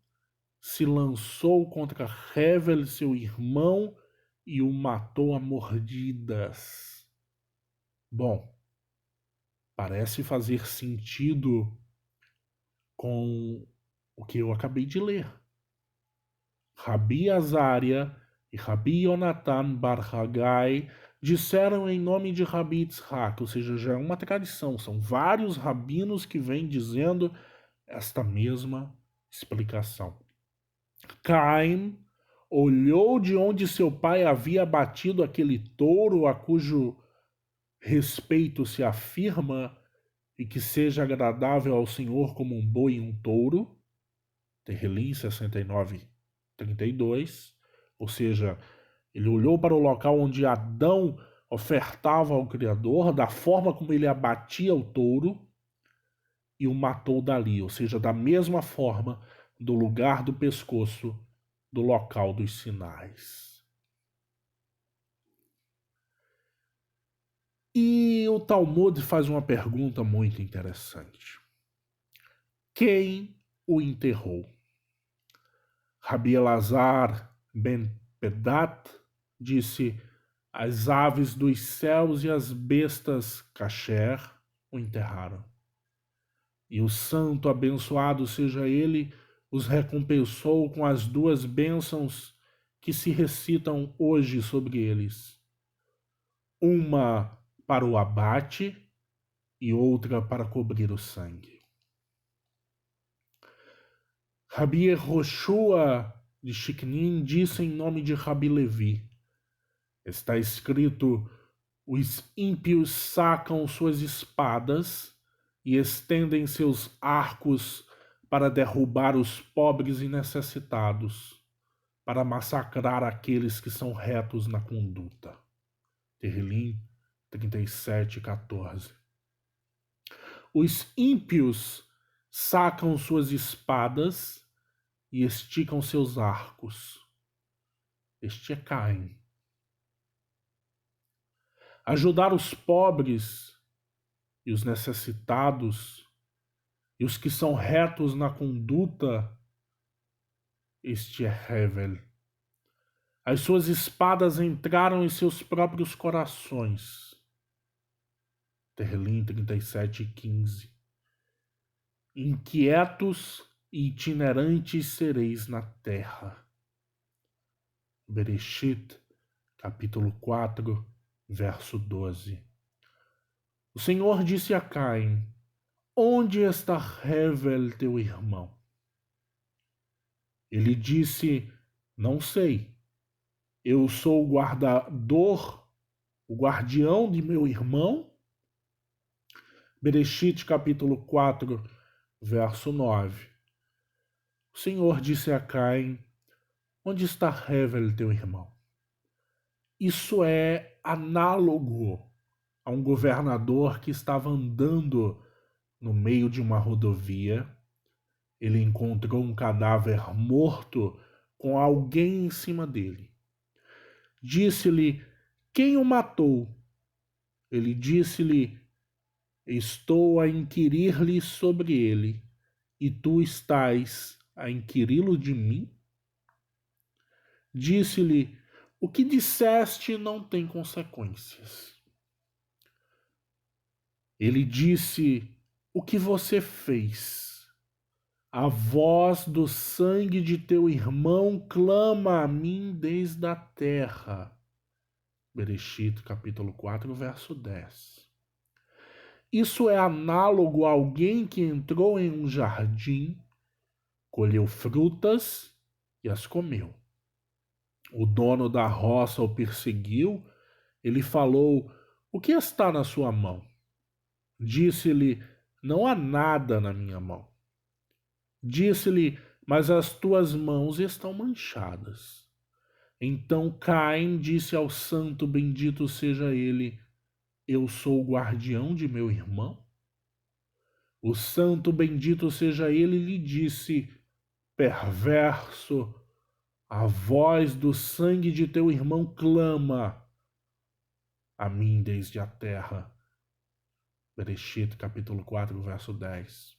se lançou contra Hevel, seu irmão, e o matou a mordidas. Bom, parece fazer sentido com o que eu acabei de ler. Rabi Azaria e Rabi Yonatan Bar Haggai disseram em nome de Rabi Yitzhak, ou seja, já é uma tradição, são vários rabinos que vêm dizendo esta mesma explicação. Caim olhou de onde seu pai havia batido aquele touro a cujo respeito se afirma e que seja agradável ao Senhor como um boi e um touro, Terrilim 69:32, ou seja, ele olhou para o local onde Adão ofertava ao Criador, da forma como ele abatia o touro, e o matou dali, ou seja, da mesma forma, do lugar do pescoço, do local dos sinais. E o Talmud faz uma pergunta muito interessante. Quem o enterrou? Rabi Elazar ben Pedat disse: as aves dos céus e as bestas kasher o enterraram. E o santo, abençoado seja ele, os recompensou com as duas bênçãos que se recitam hoje sobre eles. Uma para o abate e outra para cobrir o sangue. Rabi Yehoshua de Shiknin disse em nome de Rabi Levi: está escrito, os ímpios sacam suas espadas e estendem seus arcos para derrubar os pobres e necessitados, para massacrar aqueles que são retos na conduta. Terrilim 37:14. Os ímpios sacam suas espadas e esticam seus arcos. Este é Caim. Ajudar os pobres e os necessitados e os que são retos na conduta, este é Hevel. As suas espadas entraram em seus próprios corações. Terrilim 37:15. Inquietos e itinerantes sereis na terra. Bereshit, capítulo 4, verso 12. O Senhor disse a Caim: onde está Hevel, teu irmão? Ele disse: não sei. Eu sou o guardador, o guardião de meu irmão. Bereshit, capítulo 4, verso 9. O Senhor disse a Caim: onde está Hevel, teu irmão? Isso é análogo a um governador que estava andando no meio de uma rodovia. Ele encontrou um cadáver morto com alguém em cima dele. Disse-lhe: quem o matou? Ele disse-lhe: estou a inquirir-lhe sobre ele, e tu estás a inquiri-lo de mim? Disse-lhe: o que disseste não tem consequências. Ele disse: o que você fez? A voz do sangue de teu irmão clama a mim desde a terra. Bereshit, capítulo 4, verso 10. Isso é análogo a alguém que entrou em um jardim, colheu frutas e as comeu. O dono da roça o perseguiu, ele falou: o que está na sua mão? Disse-lhe: não há nada na minha mão. Disse-lhe: mas as tuas mãos estão manchadas. Então Caim disse ao santo, bendito seja ele: eu sou o guardião de meu irmão? O santo, bendito seja ele, lhe disse: perverso, a voz do sangue de teu irmão clama a mim desde a terra. Bereshit, capítulo 4, verso 10.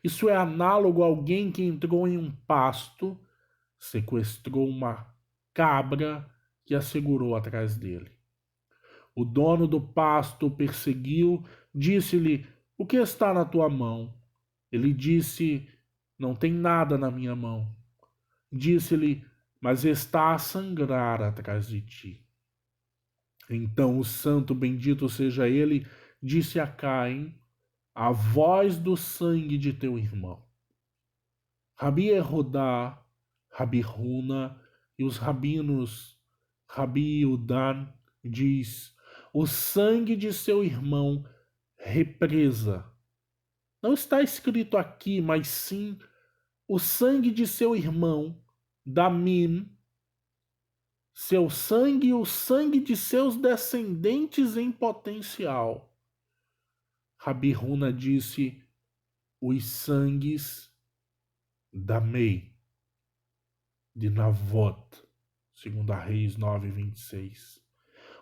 Isso é análogo a alguém que entrou em um pasto, sequestrou uma cabra e a segurou atrás dele. O dono do pasto o perseguiu, disse-lhe: o que está na tua mão? Ele disse: não tem nada na minha mão. Disse-lhe: mas está a sangrar atrás de ti. Então o santo, bendito seja ele, disse a Caim: a voz do sangue de teu irmão. Rabi Erudá, Rabi Huna e os rabinos Rabi Udan diz: o sangue de seu irmão represa. Não está escrito aqui, mas sim o sangue de seu irmão, Damim, seu sangue e o sangue de seus descendentes em potencial. Rabi Huna disse: os sangues da Mei, de Navot, 2 Reis 9:26.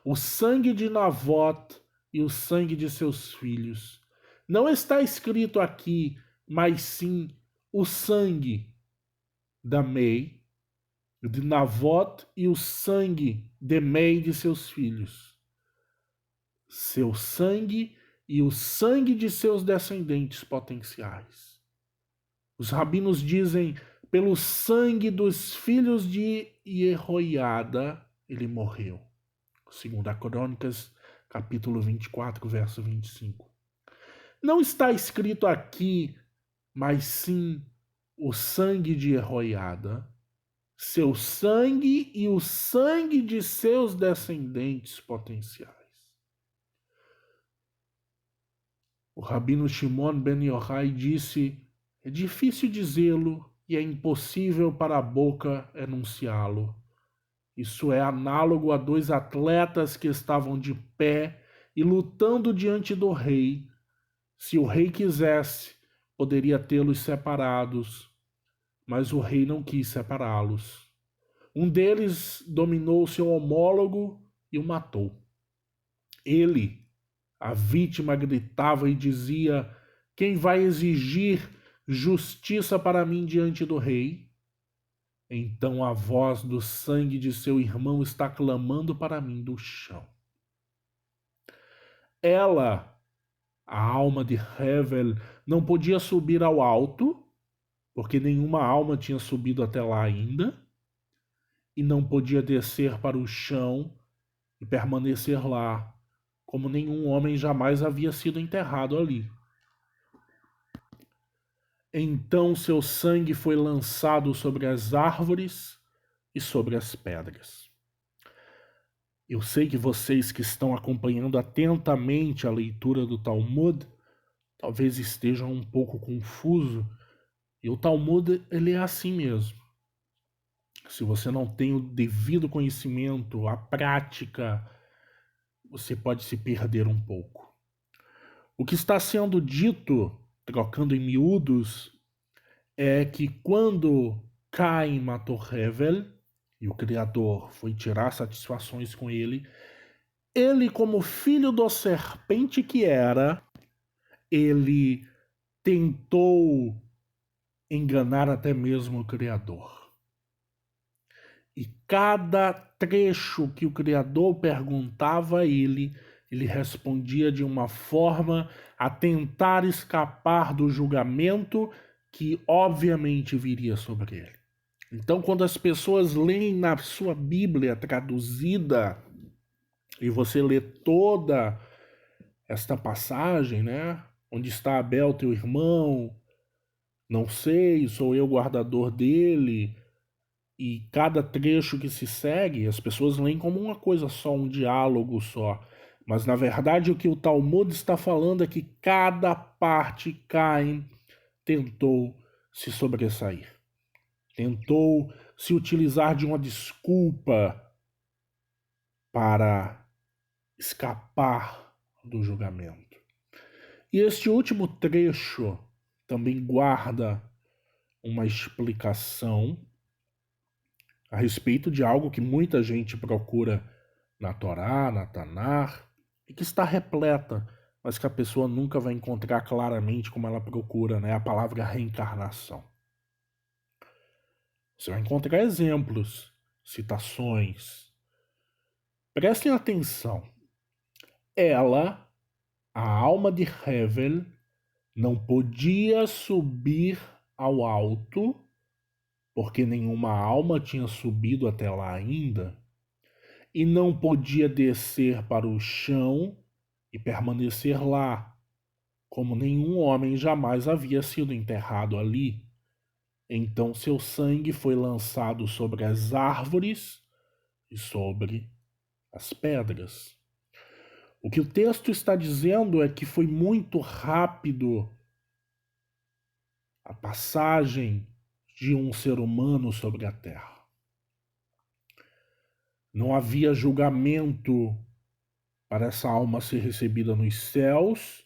O sangue de Navot e o sangue de seus filhos. Não está escrito aqui, mas sim o sangue da Mei, de Navot e o sangue de Mei de seus filhos. Seu sangue e o sangue de seus descendentes potenciais. Os rabinos dizem: pelo sangue dos filhos de Jehoiada, ele morreu. 2 Crônicas, capítulo 24, verso 25. Não está escrito aqui, mas sim o sangue de Jehoiada, seu sangue e o sangue de seus descendentes potenciais. O rabino Shimon ben Yochai disse: é difícil dizê-lo e é impossível para a boca enunciá-lo. Isso é análogo a dois atletas que estavam de pé e lutando diante do rei. Se o rei quisesse, poderia tê-los separados, mas o rei não quis separá-los. Um deles dominou seu homólogo e o matou. Ele, a vítima, gritava e dizia: quem vai exigir justiça para mim diante do rei? Então a voz do sangue de seu irmão está clamando para mim do chão. Ela, a alma de Hevel, não podia subir ao alto, porque nenhuma alma tinha subido até lá ainda, e não podia descer para o chão e permanecer lá, como nenhum homem jamais havia sido enterrado ali. Então seu sangue foi lançado sobre as árvores e sobre as pedras. Eu sei que vocês que estão acompanhando atentamente a leitura do Talmud talvez estejam um pouco confusos, e o Talmud ele é assim mesmo. Se você não tem o devido conhecimento, a prática, você pode se perder um pouco. O que está sendo dito, trocando em miúdos, é que quando Caim matou Hevel e o Criador foi tirar satisfações com ele, como filho da serpente que era, ele tentou enganar até mesmo o Criador. E cada trecho que o Criador perguntava a ele respondia de uma forma a tentar escapar do julgamento que obviamente viria sobre ele. Então, quando as pessoas leem na sua Bíblia traduzida, e você lê toda esta passagem, né? Onde está Abel, teu irmão? Não sei, sou eu guardador dele. E cada trecho que se segue, as pessoas leem como uma coisa só, um diálogo só. Mas na verdade o que o Talmud está falando é que cada parte Caim tentou se sobressair. Tentou se utilizar de uma desculpa para escapar do julgamento. E este último trecho também guarda uma explicação a respeito de algo que muita gente procura na Torá, na Tanar, e que está repleta, mas que a pessoa nunca vai encontrar claramente como ela procura, né? A palavra reencarnação. Você vai encontrar exemplos, citações. Prestem atenção. Ela, a alma de Hevel, não podia subir ao alto, porque nenhuma alma tinha subido até lá ainda, e não podia descer para o chão e permanecer lá, como nenhum homem jamais havia sido enterrado ali. Então seu sangue foi lançado sobre as árvores e sobre as pedras. O que o texto está dizendo é que foi muito rápido a passagem de um ser humano sobre a terra. Não havia julgamento para essa alma ser recebida nos céus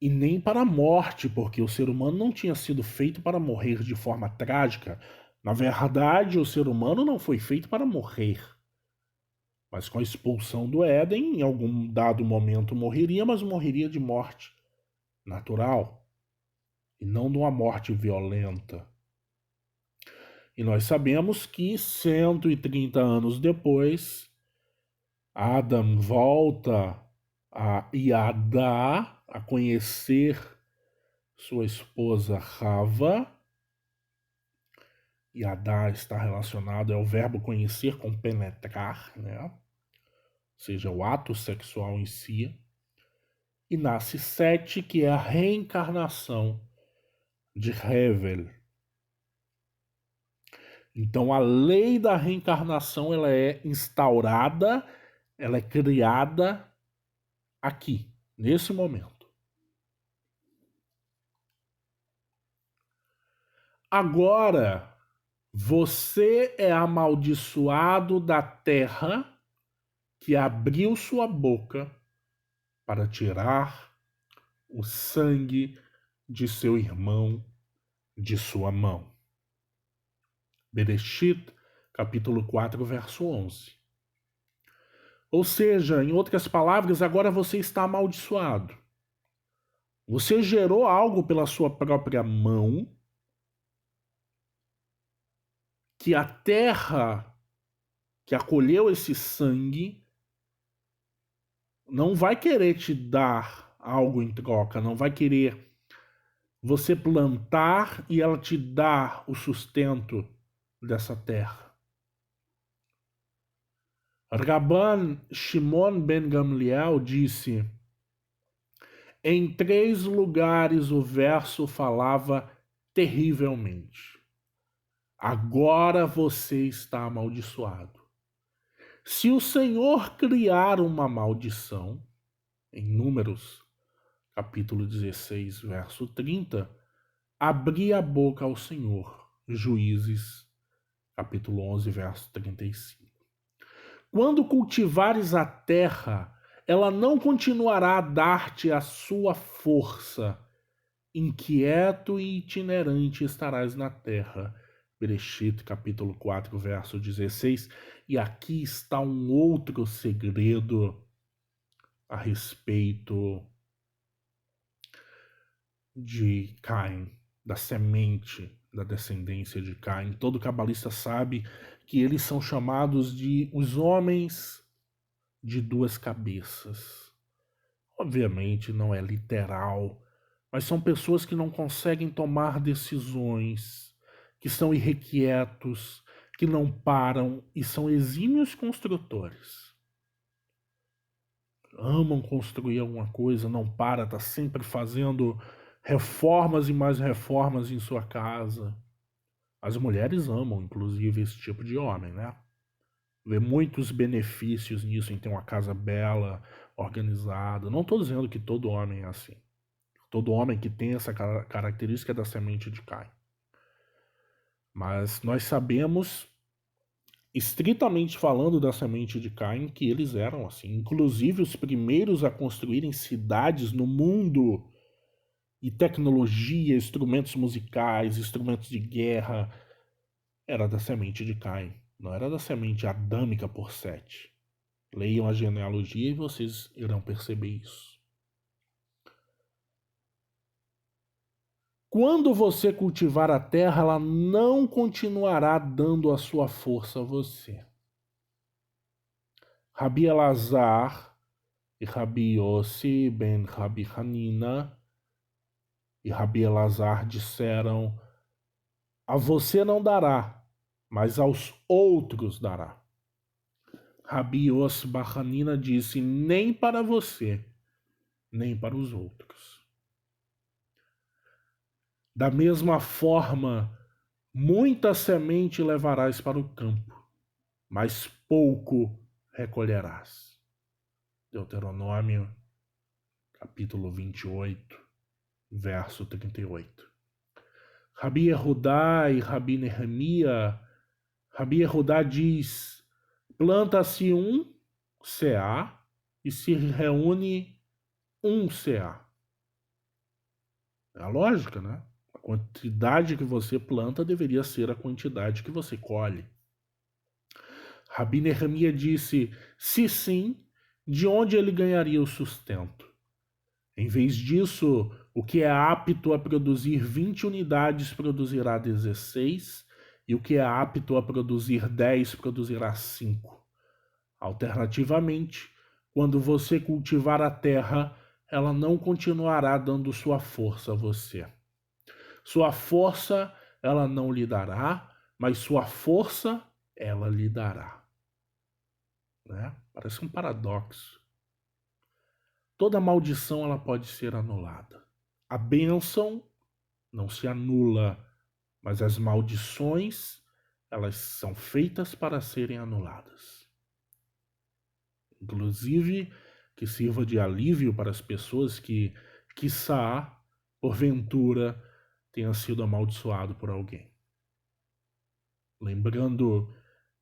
e nem para a morte, porque o ser humano não tinha sido feito para morrer de forma trágica. Na verdade, o ser humano não foi feito para morrer. Mas com a expulsão do Éden, em algum dado momento morreria, mas morreria de morte natural e não de uma morte violenta. E nós sabemos que 130 anos depois, Adam volta a Yadá, a conhecer sua esposa Rava. Yadá está relacionado ao verbo conhecer com penetrar, né? Ou seja, o ato sexual em si. E nasce Sete, que é a reencarnação de Hevel. Então a lei da reencarnação ela é instaurada, ela é criada aqui, nesse momento. Agora, você é amaldiçoado da terra que abriu sua boca para tirar o sangue de seu irmão de sua mão. Bereshit, capítulo 4, verso 11. Ou seja, em outras palavras, agora você está amaldiçoado. Você gerou algo pela sua própria mão que a terra que acolheu esse sangue não vai querer te dar algo em troca, não vai querer você plantar e ela te dar o sustento dessa terra. Rabban Shimon ben Gamliel disse: em 3 lugares o verso falava terrivelmente. Agora você está amaldiçoado. Se o Senhor criar uma maldição, em Números, capítulo 16, verso 30, abri a boca ao Senhor. Juízes, capítulo 11, verso 35. Quando cultivares a terra, ela não continuará a dar-te a sua força. Inquieto e itinerante estarás na terra. Bereshit, capítulo 4, verso 16. E aqui está um outro segredo a respeito de Caim, da semente, da descendência de Caim. Todo cabalista sabe que eles são chamados de os homens de 2 cabeças. Obviamente não é literal, mas são pessoas que não conseguem tomar decisões, que são irrequietos, que não param e são exímios construtores. Amam construir alguma coisa, não para, está sempre fazendo reformas e mais reformas em sua casa. As mulheres amam, inclusive, esse tipo de homem, né? vê muitos benefícios nisso, em ter uma casa bela, organizada. Não estou dizendo que todo homem é assim. Todo homem que tem essa característica é da semente de Caim. Mas nós sabemos, estritamente falando da semente de Caim, que eles eram assim. Inclusive os primeiros a construírem cidades no mundo, e tecnologia, instrumentos musicais, instrumentos de guerra, era da semente de Caim. Não era da semente adâmica por Sete. Leiam a genealogia e vocês irão perceber isso. Quando você cultivar a terra, ela não continuará dando a sua força a você. Rabi Elazar e Rabi Yossi ben Rabi Hanina e Rabi Elazar disseram: a você não dará, mas aos outros dará. Rabi Yossi ben Hanina disse: nem para você, nem para os outros. Da mesma forma, muita semente levarás para o campo, mas pouco recolherás. Deuteronômio, capítulo 28, verso 38. Rabi Yehudá e Rabi Nehemia, Rabi Yehudá diz: planta-se um CA e se reúne um CA. É a lógica, né? A quantidade que você planta deveria ser a quantidade que você colhe. Rabi Nehemia disse: se sim, de onde ele ganharia o sustento? Em vez disso, o que é apto a produzir 20 unidades produzirá 16, e o que é apto a produzir 10 produzirá 5. Alternativamente, quando você cultivar a terra, ela não continuará dando sua força a você. Sua força ela não lhe dará, mas sua força ela lhe dará. Né? Parece um paradoxo. Toda maldição ela pode ser anulada. A bênção não se anula, mas as maldições elas são feitas para serem anuladas. Inclusive, que sirva de alívio para as pessoas que, quiçá, porventura, tenha sido amaldiçoado por alguém. Lembrando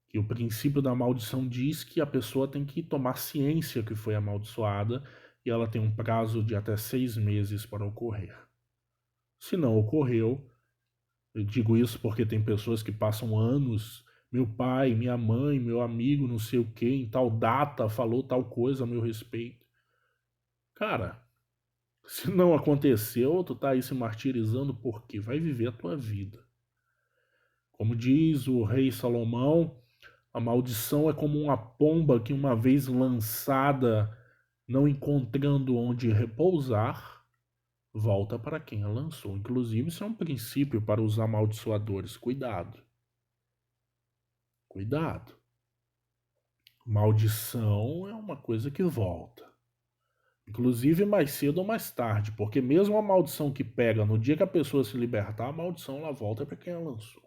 que o princípio da maldição diz que a pessoa tem que tomar ciência que foi amaldiçoada e ela tem um prazo de até 6 meses para ocorrer. Se não ocorreu, eu digo isso porque tem pessoas que passam anos, meu pai, minha mãe, meu amigo, não sei o que, em tal data falou tal coisa a meu respeito. Cara, se não aconteceu, tu tá aí se martirizando porque vai viver a tua vida. Como diz o rei Salomão, a maldição é como uma pomba que uma vez lançada, não encontrando onde repousar, volta para quem a lançou. Inclusive, isso é um princípio para os amaldiçoadores. Cuidado. Cuidado. Maldição é uma coisa que volta. Inclusive mais cedo ou mais tarde, porque mesmo a maldição que pega no dia que a pessoa se libertar, a maldição ela volta para quem a lançou.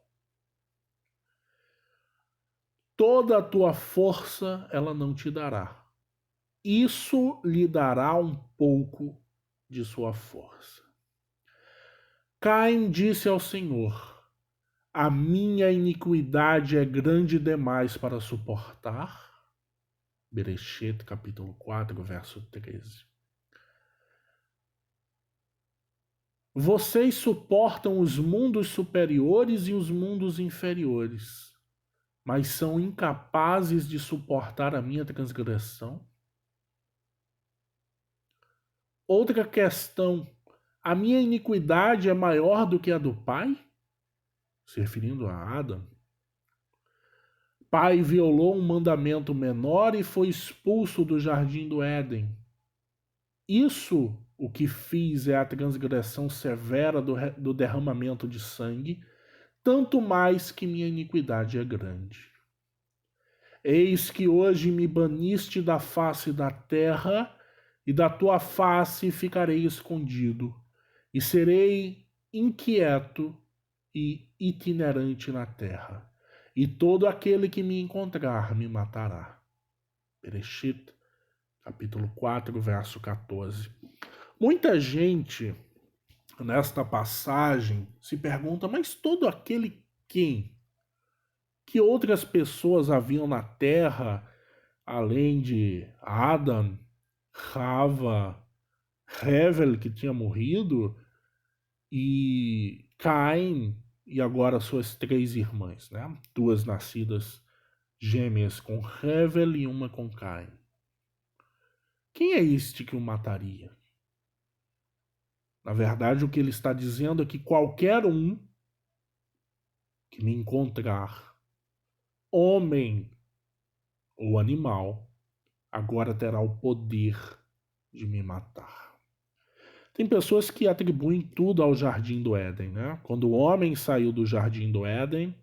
Toda a tua força ela não te dará. Isso lhe dará um pouco de sua força. Caim disse ao Senhor: a minha iniquidade é grande demais para suportar. Bereshit, capítulo 4, verso 13. Vocês suportam os mundos superiores e os mundos inferiores, mas são incapazes de suportar a minha transgressão? Outra questão: a minha iniquidade é maior do que a do pai? Se referindo a Adão. Pai violou um mandamento menor e foi expulso do jardim do Éden. Isso o que fiz é a transgressão severa do derramamento de sangue, tanto mais que minha iniquidade é grande. Eis que hoje me baniste da face da terra, e da tua face ficarei escondido, e serei inquieto e itinerante na terra. e todo aquele que me encontrar me matará. Bereshit, capítulo 4, verso 14. Muita gente, nesta passagem, se pergunta, mas todo aquele quem? Que outras pessoas haviam na terra, além de Adam, Rava, Hevel, que tinha morrido, e Caim, e agora suas 3 irmãs, né? 2 nascidas gêmeas com Hevel e uma com Caim. Quem é este que o mataria? Na verdade, o que ele está dizendo é que qualquer um que me encontrar, homem ou animal, agora terá o poder de me matar. Tem pessoas que atribuem tudo ao Jardim do Éden, né? Quando o homem saiu do Jardim do Éden,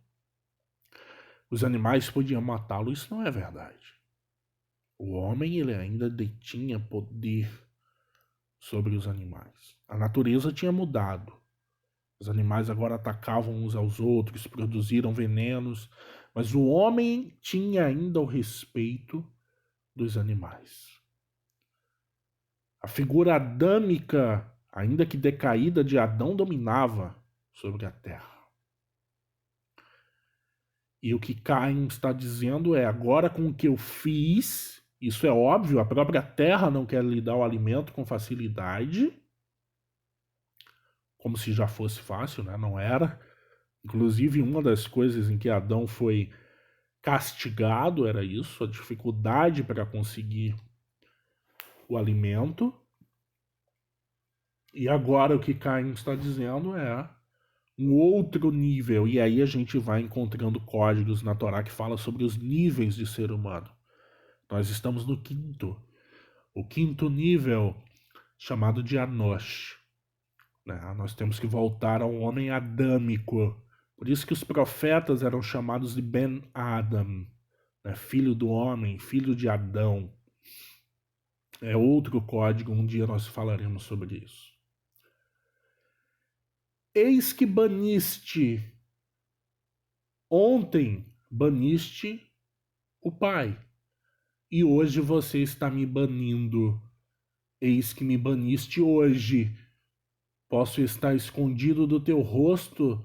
os animais podiam matá-lo. Isso não é verdade. O homem, ele ainda detinha poder sobre os animais. A natureza tinha mudado. Os animais agora atacavam uns aos outros, produziram venenos, mas o homem tinha ainda o respeito dos animais. A figura adâmica, ainda que decaída, de Adão dominava sobre a terra. E o que Caim está dizendo é: agora com o que eu fiz, isso é óbvio, a própria terra não quer lhe dar o alimento com facilidade, como se já fosse fácil, né? Não era. Inclusive, uma das coisas em que Adão foi castigado era isso, a dificuldade para conseguir o alimento. E agora o que Caim está dizendo é um outro nível. E aí a gente vai encontrando códigos na Torá que fala sobre os níveis de ser humano. Nós estamos no quinto. O quinto nível, chamado de Anosh. Né? Nós temos que voltar ao homem adâmico. Por isso que os profetas eram chamados de Ben Adam, né? Filho do homem, filho de Adão. É outro código, um dia nós falaremos sobre isso. Eis que baniste, ontem baniste o Pai, e hoje você está me banindo. Eis que me baniste hoje. Posso estar escondido do teu rosto,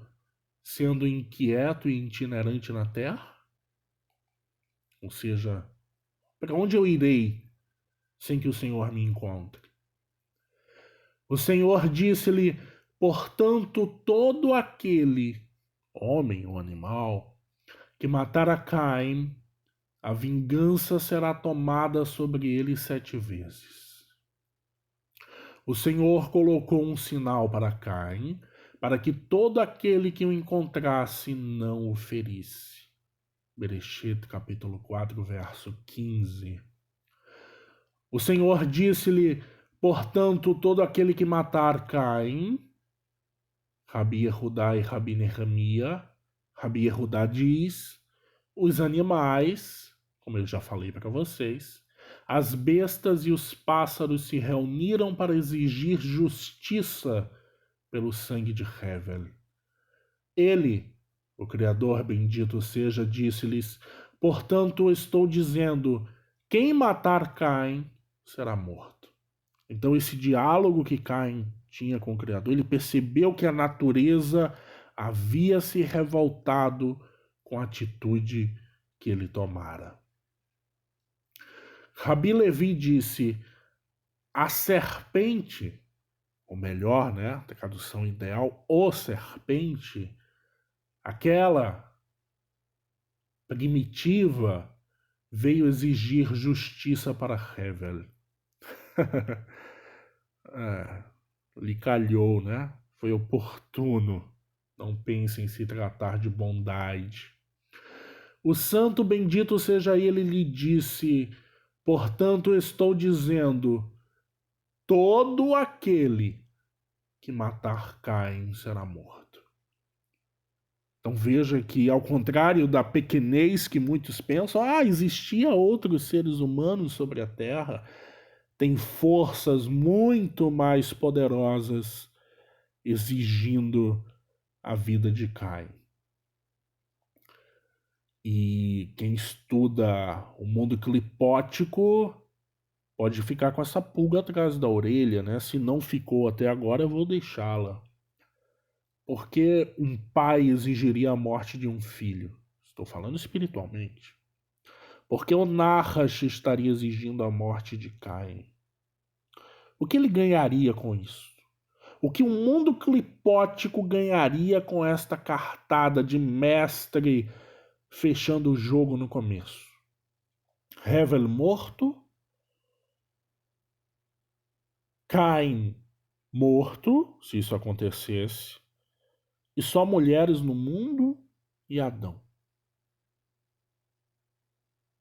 sendo inquieto e itinerante na terra? Ou seja, para onde eu irei sem que o Senhor me encontre? O Senhor disse-lhe: portanto, todo aquele, homem ou animal, que matar a Caim, a vingança será tomada sobre ele 7 vezes. O Senhor colocou um sinal para Caim, para que todo aquele que o encontrasse não o ferisse. Bereshit, capítulo 4, verso 15. O Senhor disse-lhe: portanto, todo aquele que matar Caim, Rabi Yehudá e Rabi Nehemia, Rabi Yehudá diz, os animais, como eu já falei para vocês, as bestas e os pássaros se reuniram para exigir justiça pelo sangue de Hevel. Ele, o Criador bendito seja, disse-lhes: portanto, estou dizendo, quem matar Caim será morto. Então, esse diálogo que Caim tinha com o Criador, ele percebeu que a natureza havia se revoltado com a atitude que ele tomara. Rabi Levi disse: a serpente, ou melhor, né, a tradução ideal, o serpente, aquela primitiva, veio exigir justiça para Hevel. Lhe calhou, né? Foi oportuno. Não pense em se tratar de bondade. O santo bendito seja ele, lhe disse: portanto, estou dizendo, todo aquele que matar Caim será morto. Então veja que, ao contrário da pequenez que muitos pensam, existia outros seres humanos sobre a Terra, tem forças muito mais poderosas exigindo a vida de Caim. E quem estuda o mundo clipótico pode ficar com essa pulga atrás da orelha, né? Se não ficou até agora, eu vou deixá-la. Por que um pai exigiria a morte de um filho? Estou falando espiritualmente. Por que o Nahash estaria exigindo a morte de Caim? O que ele ganharia com isso? O que o mundo clipótico ganharia com esta cartada de mestre fechando o jogo no começo? Hevel morto, Caim morto, se isso acontecesse, e só mulheres no mundo e Adão.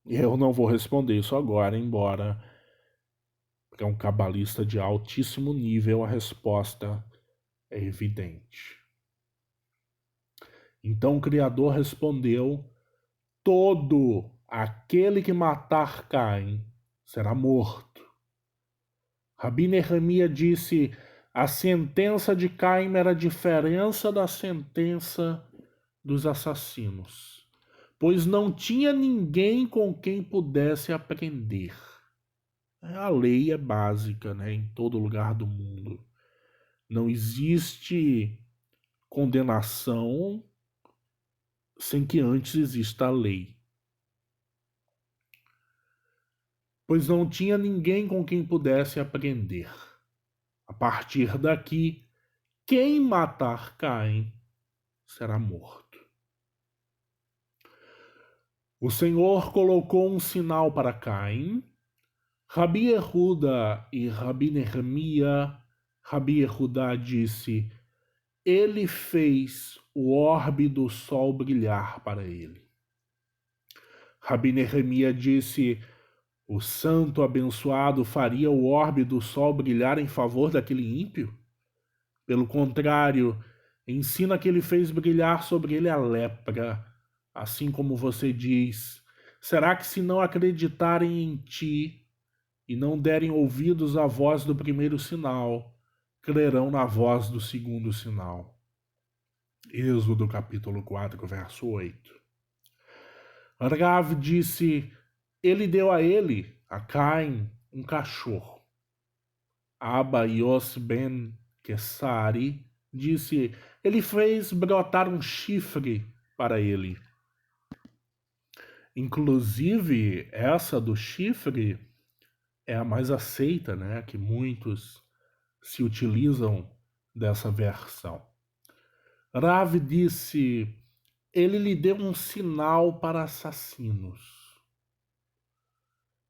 Eu não vou responder isso agora, embora para um cabalista de altíssimo nível a resposta é evidente. Então o Criador respondeu: todo aquele que matar Caim será morto. Rabi Nehemia disse: a sentença de Caim era a diferença da sentença dos assassinos, pois não tinha ninguém com quem pudesse aprender. A lei é básica, né, em todo lugar do mundo. Não existe condenação sem que antes exista a lei. Pois não tinha ninguém com quem pudesse aprender. A partir daqui, quem matar Caim será morto. O Senhor colocou um sinal para Caim. Rabi Yehuda e Rabi Nehemia, Rabi Yehuda disse: ele fez o orbe do sol brilhar para ele. Rabi Nehemia disse: o santo abençoado faria o orbe do sol brilhar em favor daquele ímpio? Pelo contrário, ensina que ele fez brilhar sobre ele a lepra, assim como você diz. Será que se não acreditarem em ti e não derem ouvidos à voz do primeiro sinal, crerão na voz do segundo sinal? Êxodo capítulo 4, verso 8. Rav disse: ele deu a ele, a Caim, um cachorro. Abba Yos ben Kessari disse: ele fez brotar um chifre para ele. Inclusive, essa do chifre é a mais aceita, né? Que muitos se utilizam dessa versão. Rav disse: ele lhe deu um sinal para assassinos.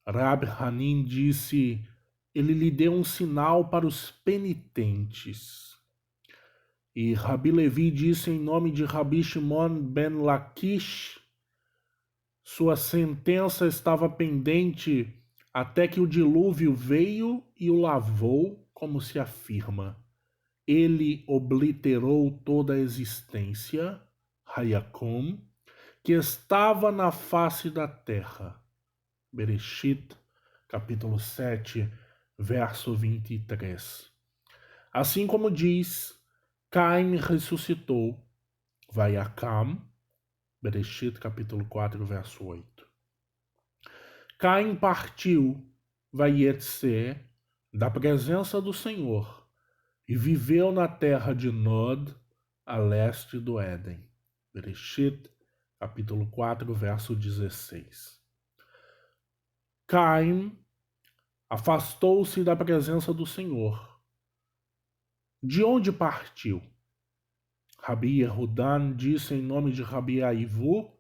Rab Hanin disse: ele lhe deu um sinal para os penitentes. E Rabi Levi disse em nome de Rabi Shimon ben Lakish: sua sentença estava pendente até que o dilúvio veio e o lavou, como se afirma. Ele obliterou toda a existência, Hayakum, que estava na face da terra. Bereshit, capítulo 7, verso 23. Assim como diz, Caim ressuscitou, Vayakam, Bereshit, capítulo 4, verso 8. Caim partiu, Vayetse, da presença do Senhor, e viveu na terra de Nod, a leste do Éden. Bereshit, capítulo 4, verso 16. Caim afastou-se da presença do Senhor. De onde partiu? Rabi Yehudan disse em nome de Rabi Aivu: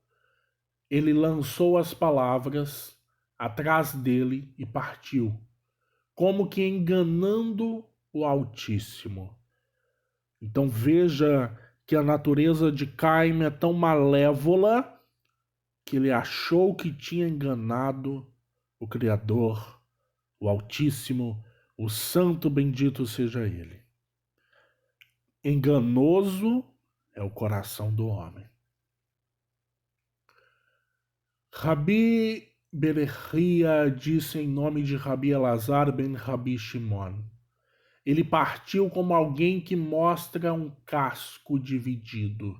ele lançou as palavras atrás dele e partiu, como que enganando o Altíssimo. Então veja que a natureza de Caim é tão malévola que ele achou que tinha enganado o Criador, o Altíssimo, o Santo bendito seja ele. Enganoso é o coração do homem. Rabi Berechia disse em nome de Rabi Elazar ben Rabi Shimon: ele partiu como alguém que mostra um casco dividido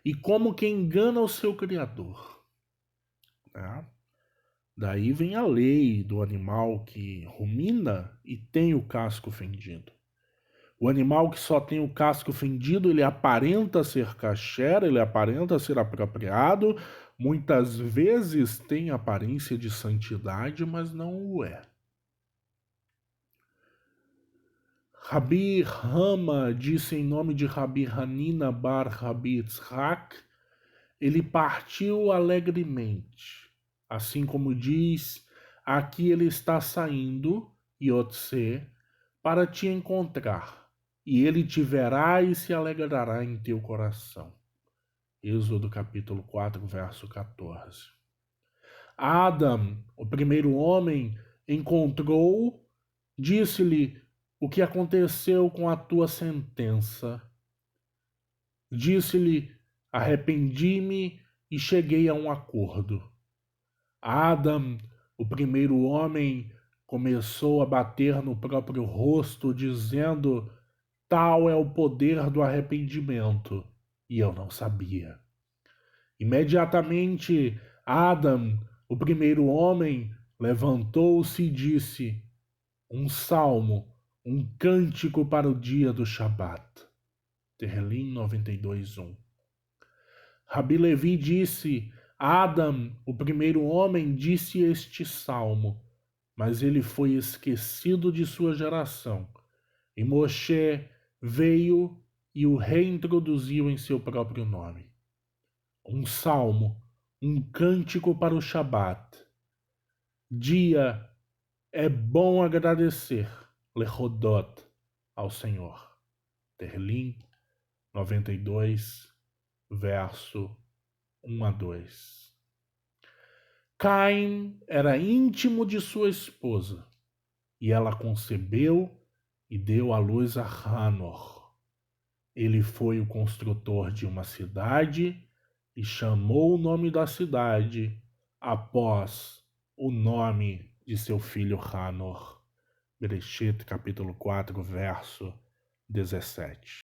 e como quem engana o seu Criador. né? Daí vem a lei do animal que rumina e tem o casco fendido. O animal que só tem o casco fendido, ele aparenta ser kasher, ele aparenta ser apropriado, muitas vezes tem aparência de santidade, mas não o é. Rabi Rama disse em nome de Rabi Hanina bar Rabi Yitzhak, ele partiu alegremente, assim como diz, aqui ele está saindo, Yotse, para te encontrar, e ele te verá e se alegrará em teu coração. Êxodo capítulo 4, verso 14. Adam, o primeiro homem, encontrou, disse-lhe o que aconteceu com a tua sentença. Disse-lhe, arrependi-me e cheguei a um acordo. Adam, o primeiro homem, começou a bater no próprio rosto, dizendo: tal é o poder do arrependimento, e eu não sabia. Imediatamente, Adam, o primeiro homem, levantou-se e disse: um salmo, um cântico para o dia do Shabat. Terrelim 92:1. Rabi Levi disse: Adam, o primeiro homem, disse este salmo, mas ele foi esquecido de sua geração. E Moshe veio e o reintroduziu em seu próprio nome. Um salmo, um cântico para o Shabat. Dia é bom agradecer, lechodot, ao Senhor. Terlim 92, verso 1-2. Caim era íntimo de sua esposa, e ela concebeu e deu à luz a Hanor. Ele foi o construtor de uma cidade e chamou o nome da cidade após o nome de seu filho Hanor. Bereshit, capítulo 4, verso 17.